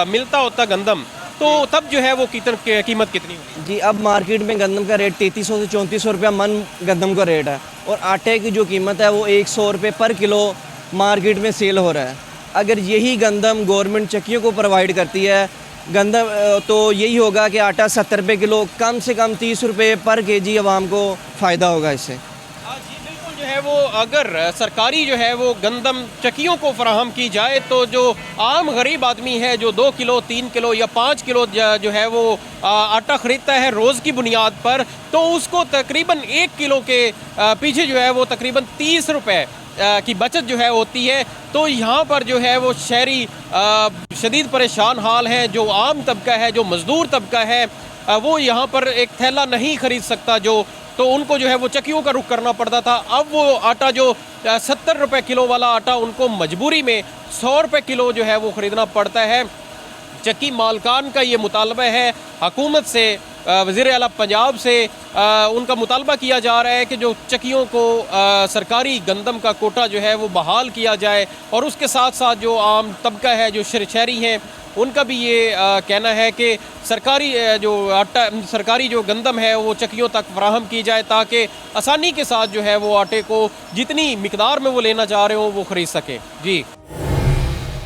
Speaker 13: मिलता होता गंदम तो तब जो है वो कीमत कितनी होगी?
Speaker 14: जी, अब मार्केट में गंदम का रेट 3300 से 3400 रुपया मन गंदम का रेट है, और आटे की जो कीमत है वो 100 रुपये पर किलो मार्केट में सेल हो रहा है। अगर यही गंदम गवर्नमेंट चक्कियों को प्रोवाइड करती है गंदम, तो यही होगा कि आटा 70 रुपये किलो, कम से कम 30 रुपये पर केजी आवाम को फ़ायदा होगा इससे।
Speaker 13: जो है वो अगर सरकारी जो है वो गंदम चक्कियों को फराहम की जाए तो जो आम गरीब आदमी है जो 2 किलो 3 किलो या 5 किलो जो है वो आटा ख़रीदता है रोज़ की बुनियाद पर, तो उसको तकरीबन 1 किलो के पीछे जो है वो तकरीबन 30 रुपये की बचत जो है होती है। तो यहाँ पर जो है वो शहरी शदीद परेशान हाल है। जो आम तबका है, जो मज़दूर तबका है, वो यहाँ पर एक थैला नहीं ख़रीद सकता, तो उनको जो है वो चक्कियों का रुख करना पड़ता था। अब वो आटा जो 70 रुपये किलो वाला आटा उनको मजबूरी में 100 रुपये किलो जो है वो ख़रीदना पड़ता है। चक्की मालकान का ये मुतालबा है हुकूमत से, वज़ीर आला पंजाब से उनका मुतालबा किया जा रहा है कि जो चक्कियों को सरकारी गंदम का कोटा जो है वो बहाल किया जाए, और उसके साथ साथ जो आम तबका है, जो शहरी हैं, उनका भी ये कहना है कि सरकारी जो गंदम है वो चक्कियों तक फराहम की जाए ताकि आसानी के साथ जो है वो आटे को जितनी मिकदार में वो लेना चाह रहे हो वो ख़रीद सकें। जी,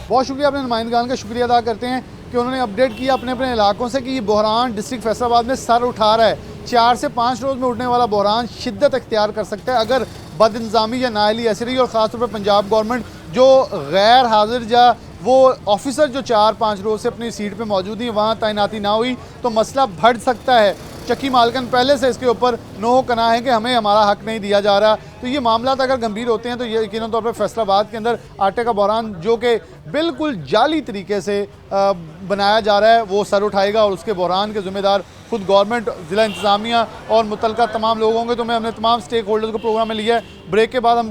Speaker 1: बहुत शुक्रिया, अपने नुमाइंदगान का शुक्रिया अदा करते हैं कि उन्होंने अपडेट किया अपने अपने इलाकों से कि ये बहरान डिस्ट्रिक्ट फैसलाबाद में सर उठा रहा है। 4 से 5 रोज़ में उठने वाला बहरान शिद्दत इख्तियार कर सकता है अगर बदइंतज़ामी या नाअहली ऐसी रही, और ख़ासतौर पर पंजाब गवर्नमेंट जो गैर हाजिर या वो ऑफिसर जो 4-5 रोज़ से अपनी सीट पे मौजूद ही वहाँ तैनाती ना हुई तो मसला बढ़ सकता है। चक्की मालकन पहले से इसके ऊपर नो कना है कि हमें हमारा हक नहीं दिया जा रहा। तो ये मामला अगर गंभीर होते हैं तो ये यकीनन तौर पर फैसलाबाद के अंदर आटे का बहरान जो कि बिल्कुल जाली तरीके से बनाया जा रहा है वो सर उठाएगा, और उसके बहरान के ज़िम्मेदार खुद गवर्नमेंट, ज़िला इंतज़ामिया और मुतलका तमाम लोग होंगे। तो मैं हमने तमाम स्टेक होल्डर्स को प्रोग्राम में लिया है। ब्रेक के बाद हम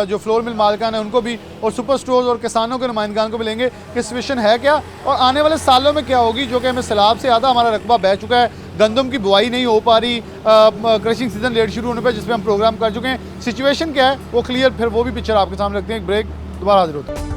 Speaker 1: जो फ्लोर मिल मालकान है उनको भी, और सुपर स्टोर्स और किसानों के नुमाइंदगान को भी लेंगे कि सिचुएशन है क्या और आने वाले सालों में क्या होगी, जो कि हमें सैलाब से ज़्यादा हमारा रकबा बह चुका है। गंदम की बुआई नहीं हो पा रही, क्रशिंग सीजन लेट शुरू होने पर, जिस पर हम प्रोग्राम कर चुके हैं। सिचुएशन क्या है वो क्लियर, फिर वो भी पिक्चर आपके सामने रखते हैं। एक ब्रेक, दोबारा हाजिर होते हैं।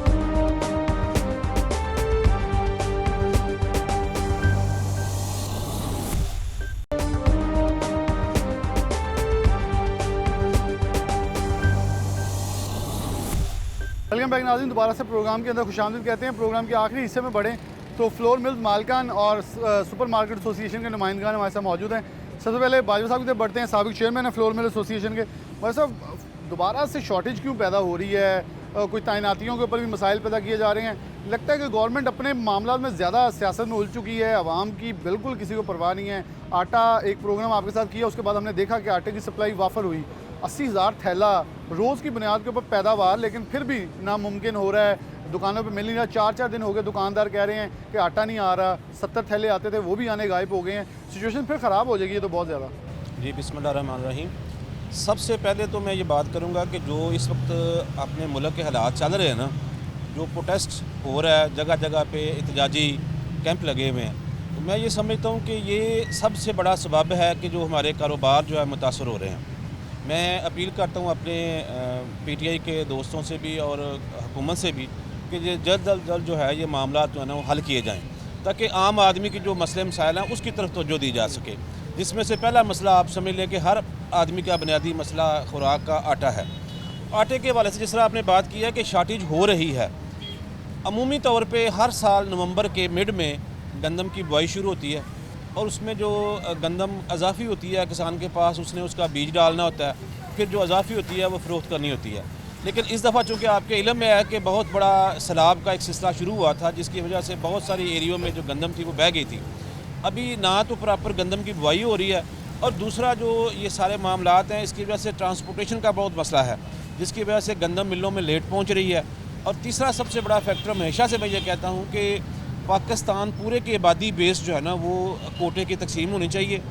Speaker 1: वेलकम बैक नाज़रीन, दोबारा से प्रोग्राम के अंदर खुशामदीद कहते हैं। प्रोग्राम के आखिरी हिस्से में बढ़ें तो फ्लोर मिल्स मालकान और सुपर मार्केट एसोसिएशन के नुमाइंदगान हमारे साथ मौजूद हैं। सबसे पहले बाजवा साहब की तरफ बढ़ते हैं, साबिक चेयरमैन है फ्लोर मिल एसोसिएशन के। भाई साहब, दोबारा से शॉर्टेज क्यों पैदा हो रही है, कोई तैनातियों के ऊपर भी मसाइल पैदा किए जा रहे हैं। लगता है कि गवर्नमेंट अपने मामला में ज़्यादा सियासत में उलझ चुकी है, आवाम की बिल्कुल किसी को परवाह नहीं है। आटा एक प्रोग्राम आपके साथ किया, उसके बाद हमने देखा कि आटे की सप्लाई वाफर हुई, 80,000 थैला रोज़ की बुनियाद के ऊपर पैदावार, लेकिन फिर भी नामुमकिन हो रहा है, दुकानों पे मिल नहीं रहा। 4-4 दिन हो गए दुकानदार कह रहे हैं कि आटा नहीं आ रहा, 70 थैले आते थे वो भी आने गायब हो गए हैं। सिचुएशन फिर ख़राब हो जाएगी ये तो बहुत ज़्यादा।
Speaker 15: जी बिस्मिल्लाहिर्रहमानिर्रहीम। सबसे पहले तो मैं ये बात करूँगा कि जो इस वक्त अपने मुल्क के हालात चल रहे हैं ना, जो प्रोटेस्ट हो रहा है, जगह जगह पे एहतजाजी कैंप लगे हुए हैं, तो मैं ये समझता हूँ कि ये सबसे बड़ा सबब है कि जो हमारे कारोबार जो है मुतासर हो रहे हैं। मैं अपील करता हूँ अपने PTI के दोस्तों से भी और हुकूमत से भी कि ये जल्द अज जल्द जो है ये मामला जो है ना वो हल किए जाएँ, ताकि आम आदमी की जो मसले मसाइल हैं उसकी तरफ तवज्जो दी जा सके। जिसमें से पहला मसला आप समझ लें कि हर आदमी का बुनियादी मसला खुराक का आटा है। आटे के हवाले से जिस तरह आपने बात की है कि शार्टेज हो रही है, अमूमी तौर पे हर साल नवंबर के मिड में गंदम की बुआई शुरू होती है और उसमें जो गंदम अजाफ़ी होती है किसान के पास, उसने उसका बीज डालना होता है, फिर जो अजाफ़ी होती है वो फ़रोख्त करनी होती है। लेकिन इस दफ़ा चूँकि आपके इल्म में है कि बहुत बड़ा सैलाब का एक सिलसिला शुरू हुआ था, जिसकी वजह से बहुत सारी एरियो में जो गंदम थी वो बह गई थी। अभी ना तो प्रॉपर गंदम की बुआई हो रही है, और दूसरा जो ये सारे मामलात हैं इसकी वजह से ट्रांसपोर्टेशन का बहुत मसला है, जिसकी वजह से गंदम मिलों में लेट पहुंच रही है। और तीसरा सबसे बड़ा फैक्टर हमेशा से मैं ये कहता हूं कि पाकिस्तान पूरे की आबादी बेस जो है ना वो कोटे की तकसीम होनी चाहिए।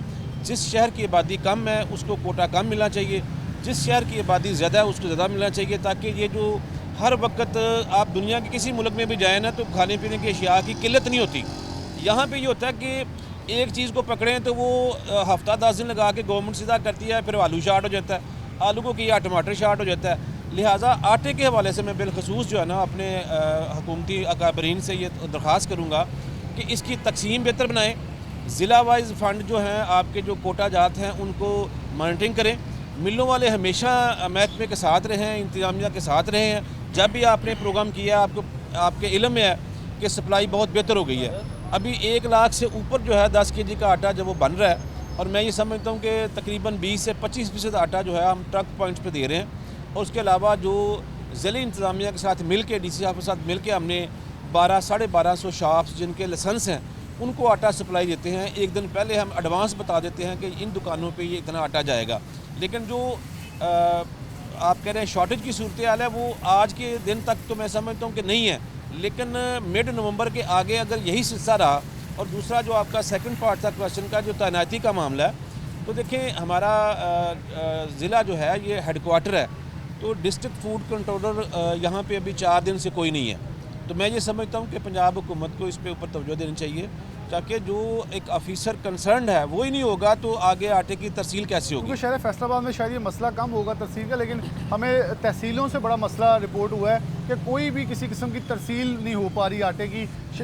Speaker 15: जिस शहर की आबादी कम है उसको कोटा कम मिलना चाहिए, जिस शहर की आबादी ज़्यादा है उसको ज़्यादा मिलना चाहिए, ताकि ये जो हर वक्त आप दुनिया के किसी मुल्क में भी जाएँ ना तो खाने पीने की अशिया की किल्लत नहीं होती। यहाँ पे ये होता है कि एक चीज़ को पकड़ें तो वो हफ्ता 10 दिन लगा के गवर्नमेंट सीधा करती है, फिर आलू शार्ट हो जाता है, आलू को किया टमाटर शार्ट हो जाता है। लिहाजा आटे के हवाले से मैं बिलखसूस जो है ना अपने हुकूमती अकाबरीन से ये दरख्वास्त करूँगा कि इसकी तकसीम बेहतर बनाएँ। ज़िला वाइज फ़ंड जो हैं आपके जो कोटा जात हैं उनको मॉनिटरिंग करें। मिलों वाले हमेशा महकमे के साथ रहे हैं, इंतजामिया के साथ रहे हैं। जब भी आपने प्रोग्राम किया आपके इल्म में है कि सप्लाई बहुत बेहतर हो गई है। अभी 1 लाख से ऊपर जो है 10 kg का आटा जब वो बन रहा है, और मैं ये समझता हूँ कि तकरीबन 20 से 25% आटा जो है हम ट्रक पॉइंट्स पे दे रहे हैं। और उसके अलावा जो ज़िले इंतज़ामिया के साथ मिल के DC साहब के साथ मिल के हमने 1200-1250 शॉप्स जिनके लाइसेंस हैं उनको आटा सप्लाई देते हैं। एक दिन पहले हम एडवांस बता देते हैं कि इन दुकानों पे ये इतना आटा जाएगा। लेकिन जो आप कह रहे हैं शॉर्टेज की सूरत हाल है वो आज के दिन तक तो मैं समझता हूँ कि नहीं है, लेकिन मिड नवंबर के आगे अगर यही सिलसिला रहा। और दूसरा जो आपका सेकंड पार्ट था क्वेश्चन का, जो तैनाती का मामला है, तो देखें हमारा ज़िला जो है ये हेडक्वार्टर है, तो डिस्ट्रिक्ट फूड कंट्रोलर यहाँ पे अभी 4 दिन से कोई नहीं है। तो मैं ये समझता हूँ कि पंजाब हुकूमत को इस पे ऊपर तवज्जो देनी चाहिए, ताकि जो एक ऑफिसर कंसर्न है वो ही नहीं होगा तो आगे आटे की तरसील कैसे होगी।
Speaker 1: क्योंकि शहर फैसलाबाद में शायद ये मसला कम होगा तरसील का, लेकिन हमें तहसीलों से बड़ा मसला रिपोर्ट हुआ है कि कोई भी किसी किस्म की तरसील नहीं हो पा रही आटे की।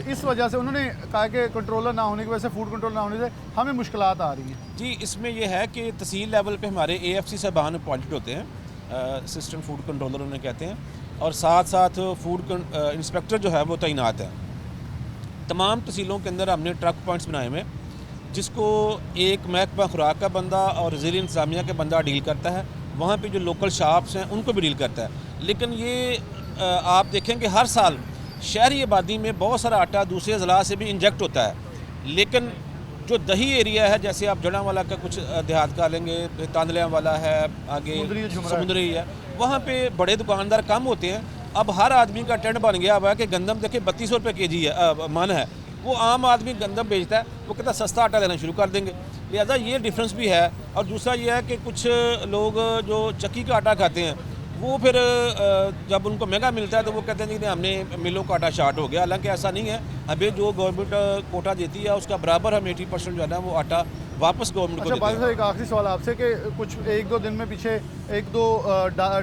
Speaker 1: इस वजह से उन्होंने कहा कि कंट्रोलर ना होने की वजह से, फूड कंट्रोल ना होने से हमें मुश्किलात आ रही हैं।
Speaker 15: जी, इसमें यह है कि तहसील लेवल पे हमारे AFC साहबान अपॉइंटेड होते हैं, असिस्टेंट फूड कंट्रोलर उन्हें कहते हैं, और साथ साथ फूड इंस्पेक्टर जो है वो तैनात है। तमाम तहसीलों के अंदर हमने ट्रक पॉइंट्स बनाए हुए, जिसको एक महकमा खुराक का बंदा और ज़िला इंतज़ामिया का बंदा डील करता है। वहाँ पे जो लोकल शॉप्स हैं उनको भी डील करता है। लेकिन ये आप देखें कि हर साल शहरी आबादी में बहुत सारा आटा दूसरे ज़िला से भी इंजेक्ट होता है, लेकिन जो दही एरिया है, जैसे आप जड़ांवाला का कुछ देहात का लेंगे, तांदलियाँ वाला है, आगे समुद्री है, वहाँ पे बड़े दुकानदार कम होते हैं। अब हर आदमी का ट्रेंड बन गया हुआ है कि गंदम देखिए 3200 रुपये kg है, मन है, वो आम आदमी गंदम बेचता है, वो कहता है सस्ता आटा लेना शुरू कर देंगे। लिहाजा ये डिफरेंस भी है। और दूसरा ये है कि कुछ लोग जो चक्की का आटा खाते हैं वो फिर जब उनको महंगा मिलता है तो वो कहते हैं कि हमने मिलों का आटा शार्ट हो गया। हालांकि ऐसा नहीं है, अभी जो गवर्नमेंट कोटा देती है उसका बराबर हम 80% जो है ना वो आटा वापस गवर्नमेंट को देते हैं।
Speaker 1: एक आखिरी सवाल आपसे कि कुछ 1-2 दिन में पीछे 1-2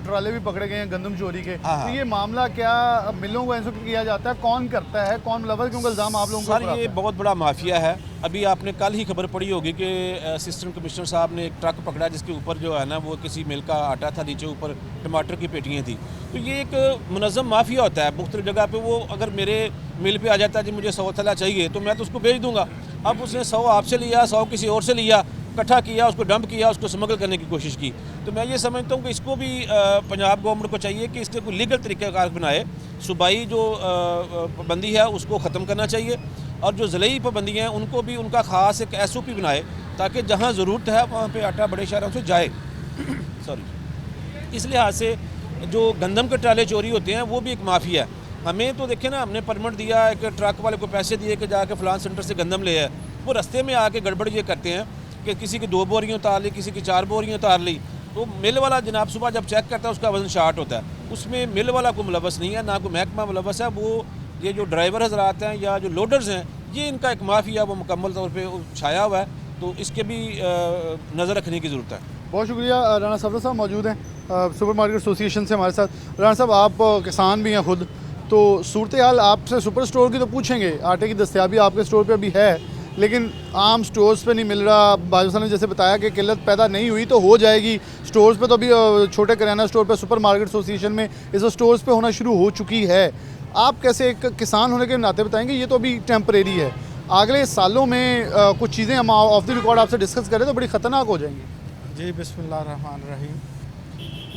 Speaker 1: ट्राले भी पकड़े गए हैं गंदम चोरी के। तो ये मामला क्या मिलों को इंस्पेक्ट किया जाता है, कौन करता है, कौन लेवल, क्योंकि इल्ज़ाम आप लोगों
Speaker 15: को? सर, ये बहुत बड़ा माफिया है। अभी आपने कल ही खबर पड़ी होगी कि असिस्टेंट कमिश्नर साहब ने एक ट्रक पकड़ा जिसके ऊपर जो है ना वो किसी मिल का आटा था, नीचे ऊपर टमाटर की पेटियाँ थी। तो ये एक मुनज़्ज़म माफिया होता है। मुख्तलिफ जगह पे वो अगर मेरे मिल पे आ जाता है जी मुझे 100 थैला चाहिए तो मैं तो उसको भेज दूंगा। अब उसने 100 आपसे लिया, 100 किसी और से लिया, इकट्ठा किया, उसको डंप किया, उसको स्मगल करने की कोशिश की। तो मैं ये समझता हूँ कि इसको भी पंजाब गवर्नमेंट को चाहिए कि इसके कोई लीगल तरीक़ाकार बनाए। सूबाई जो पाबंदी है उसको ख़त्म करना चाहिए, और जो ज़िले पाबंदियाँ हैं उनको भी उनका ख़ास एक SOP बनाए, ताकि जहाँ ज़रूरत है वहाँ पे आटा बड़े शहरों से जाए। सॉरी, इस लिहाज से जो गंदम के ट्राले चोरी होते हैं वो भी एक माफिया है। हमें तो देखें ना, हमने परमिट दिया है कि ट्रक वाले को पैसे दिए कि जाके फ़लान सेंटर से गंदम ले आए, वो रास्ते में आके गड़बड़ ये करते हैं कि किसी की 2 बोरियाँ उतार ली, किसी की 4 बोरियाँ उतार ली। तो मिल वाला जनाब सुबह जब चेक करता है उसका वज़न शार्ट होता है, उसमें मिल वाला कोई मुलव्वस नहीं है, ना कोई महकमा मुलव्वस है। वो ये जो ड्राइवर हजरात हैं या जो लोडर्स हैं, ये इनका एक माफिया वो मुकम्मल तौर पर छाया हुआ है। तो इसके भी नज़र रखने की ज़रूरत है।
Speaker 1: बहुत शुक्रिया। राणा सफदर साहब मौजूद हैं सुपर मार्केट एसोसिएशन से हमारे साथ। राणा साहब, आप किसान भी हैं खुद, तो सूरत हाल आपसे सुपर स्टोर की तो पूछेंगे, आटे की दस्तयाबी आपके स्टोर पे अभी है, लेकिन आम स्टोर्स पे नहीं मिल रहा। बाजवा साहब ने जैसे बताया कि किल्लत पैदा नहीं हुई तो हो जाएगी स्टोर्स पे, तो अभी छोटे किराना स्टोर पे सुपर मार्केट एसोसिएशन में इस स्टोर्स पे होना शुरू हो चुकी है। आप कैसे एक किसान होने के नाते बताएंगे, ये तो अभी टेम्परेरी है, अगले सालों में कुछ चीज़ें हम ऑफ द रिकॉर्ड आपसे डिस्कस करें तो बड़ी ख़तरनाक हो जाएंगी।
Speaker 16: जी, बिस्मिल्लाह रहमान रहीम।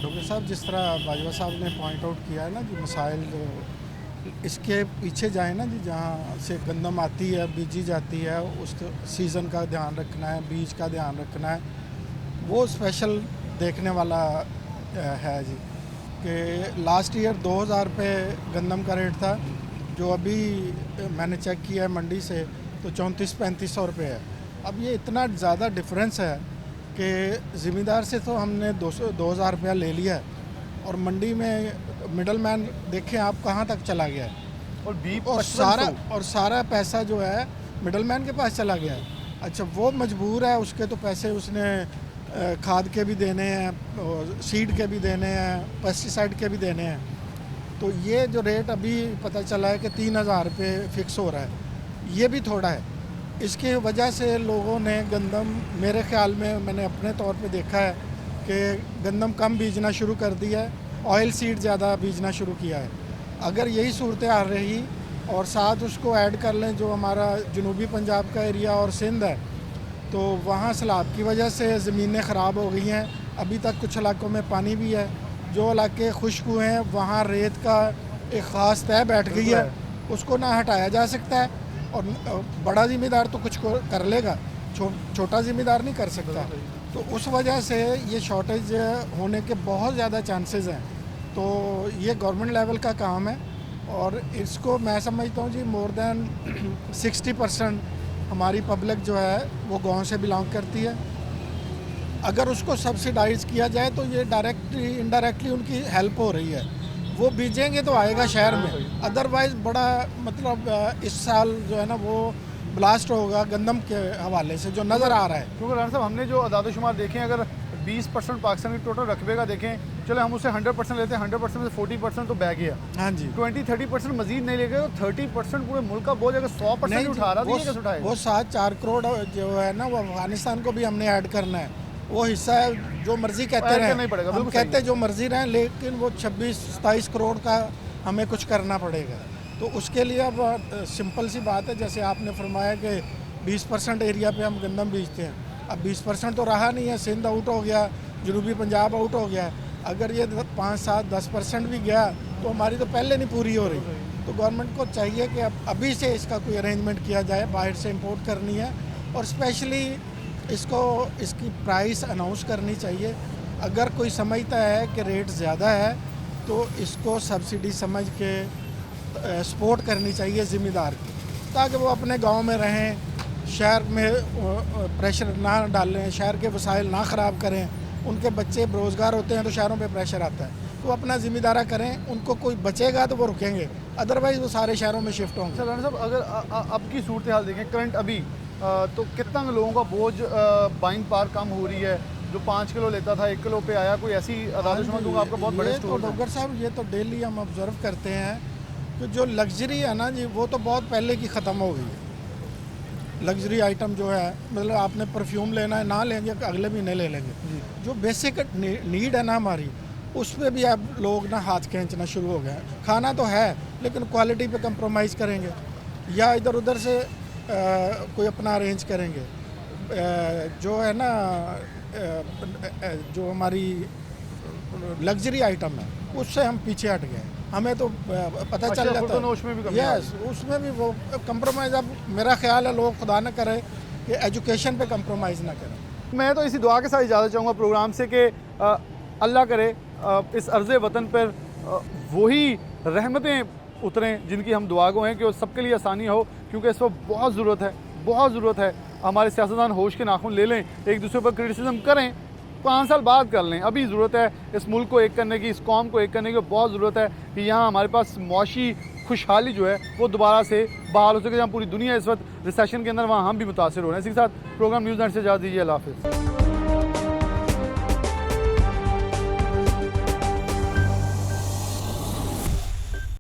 Speaker 16: डॉक्टर साहब, जिस तरह बाजवा साहब ने पॉइंट आउट किया है ना जी, मसाइल इसके पीछे जाए ना जी, जहाँ से गंदम आती है, बीजी जाती है, उस सीज़न का ध्यान रखना है, बीज का ध्यान रखना है, वो स्पेशल देखने वाला है जी। कि लास्ट ईयर 2000 रुपये गंदम का रेट था, जो अभी मैंने चेक किया है मंडी से तो 3400-3500 रुपये है। अब ये इतना ज़्यादा डिफरेंस है कि ज़िम्मेदार से तो हमने 2000 रुपया ले लिया है, और मंडी में मिडल मैन देखें आप कहाँ तक चला गया है,
Speaker 1: और बीफ
Speaker 16: और सारा पैसा जो है मिडल मैन के पास चला गया है। अच्छा, वो मजबूर है, उसके तो पैसे उसने खाद के भी देने हैं, सीड के भी देने हैं, पेस्टिसाइड के भी देने हैं। तो ये जो रेट अभी पता चला है कि 3000 रुपये फ़िक्स हो रहा है, ये भी थोड़ा है। इसकी वजह से लोगों ने गंदम, मेरे ख़्याल में मैंने अपने तौर पे देखा है कि गंदम कम बीजना शुरू कर दिया है, ऑयल सीड ज़्यादा बीजना शुरू किया है। अगर यही सूरत हाल रही और साथ उसको ऐड कर लें जो हमारा जनूबी पंजाब का एरिया और सिंध है, तो वहाँ सैलाब की वजह से ज़मीनें ख़राब हो गई हैं। अभी तक कुछ इलाकों में पानी भी है, जो इलाके खुश्क हुए हैं वहाँ रेत का एक ख़ास तय बैठ गई है, उसको ना हटाया जा सकता है। और बड़ा ज़िम्मेदार तो कुछ कर लेगा, छोटा ज़िम्मेदार नहीं कर सकता। तो उस वजह से ये शॉर्टेज होने के बहुत ज़्यादा चांसेस हैं। तो ये गवर्नमेंट लेवल का काम है, और इसको मैं समझता हूँ जी मोर देन 60% हमारी पब्लिक जो है वो गांव से बिलोंग करती है। अगर उसको सब्सिडाइज़ किया जाए तो ये डायरेक्टली इनडायरेक्टली उनकी हेल्प हो रही है। वो बीजेंगे तो आएगा शहर में, अदरवाइज़ बड़ा मतलब इस साल जो है ना वो ब्लास्ट होगा गंदम के हवाले से जो नज़र आ रहा है।
Speaker 1: क्योंकि राणा साहब, हमने जो अदाद-ओ-शुमार देखें, अगर 20% पाकिस्तान की टोटल रकबे का देखें, चले हम उसे 100% लेते हैं, 100% में से 40% तो बह गया।
Speaker 16: हाँ जी,
Speaker 1: 20-30% मजीद नहीं ले गए, तो 30% पूरे मुल्क का बोझ अगर 100% उठा रहा है,
Speaker 16: वो 7-4 करोड़ जो है ना वो अफगानिस्तान को भी हमने ऐड करना है। वो हिस्सा है, जो मर्जी कहते रहे, हम कहते जो मर्जी रहें, लेकिन वो 26-27 करोड़ का हमें कुछ करना पड़ेगा। तो उसके लिए अब सिंपल सी बात है, जैसे आपने फरमाया कि 20% एरिया पे हम गंदम बीजते हैं, अब 20% तो रहा नहीं है, सिंध आउट हो गया, जनूबी पंजाब आउट हो गया। अगर ये 5-7-10% भी गया तो हमारी तो पहले नहीं पूरी हो रही। तो गवर्नमेंट को चाहिए कि अब अभी से इसका कोई अरेंजमेंट किया जाए, बाहर से इंपोर्ट करनी है, और स्पेशली इसकी प्राइस अनाउंस करनी चाहिए। अगर कोई समझता है कि रेट ज़्यादा है तो इसको सब्सिडी समझ के सपोर्ट करनी चाहिए ज़िम्मेदार की, ताकि वो अपने गांव में रहें, शहर में प्रेशर ना डालें, शहर के वसाइल ना ख़राब करें। उनके बच्चे बेरोज़गार होते हैं तो शहरों पे प्रेशर आता है, तो अपना ज़िम्मेदारा करें। उनको कोई बचेगा तो वो रुकेंगे, अदरवाइज़ वो सारे शहरों में शिफ्ट होंगे।
Speaker 1: सर राणा साहब, अगर अब की सूरत हाल देखें करंट अभी, तो कितना लोगों का बोझ बाइंग पावर कम हो रही है? जो 5 किलो लेता था 1 किलो पे आया, कोई ऐसी आदाद-ओ-शुमार दूंगा आपका बहुत बड़े स्टोर।
Speaker 16: डॉक्टर साहब, ये तो डेली हम ऑब्ज़र्व करते हैं कि जो लग्जरी है ना जी, वो तो बहुत पहले की ख़त्म हो गई है। लग्जरी आइटम जो है, मतलब आपने परफ्यूम लेना है, ना लेंगे अगले महीने ले लेंगे। जो बेसिक नीड है ना हमारी, उस पर भी अब लोग ना हाथ खींचना शुरू हो गए हैं। खाना तो है लेकिन क्वालिटी पे कंप्रोमाइज़ करेंगे, या इधर उधर से कोई अपना अरेंज करेंगे। जो है ना जो हमारी लग्जरी आइटम है उससे हम पीछे हट गए। हमें तो पता चल जाता है
Speaker 1: उसमें भी कमी आ
Speaker 16: यस, उसमें भी वो कंप्रोमाइज़। अब मेरा ख्याल है लोग खुदा न करे कि एजुकेशन पे कंप्रोमाइज़ ना करें।
Speaker 1: मैं तो इसी दुआ के साथ इजाज़त चाहूँगा प्रोग्राम से कि अल्लाह करे इस अर्ज़ वतन पर वही रहमतें उतरें जिनकी हम दुआ गो हैं कि वो सबके लिए आसानी हो, क्योंकि इस वक्त बहुत ज़रूरत है, बहुत ज़रूरत है। हमारे सियासतदान होश के नाखून ले लें, एक दूसरे पर क्रिटिसिज्म करें, 5 साल बाद कर लें। अभी ज़रूरत है इस मुल्क को एक करने की, इस कौम को एक करने की। बहुत ज़रूरत है कि यहाँ हमारे पास मुआशी खुशहाली जो है वो दोबारा से बहाल हो सके। जहाँ पूरी दुनिया इस वक्त रिसेशन के अंदर, वहाँ हम भी मुतासर हो रहे हैं। इसी के साथ प्रोग्राम न्यूज़ नेट से इजाज़त दीजिए। अल्लाह हाफ़िज़।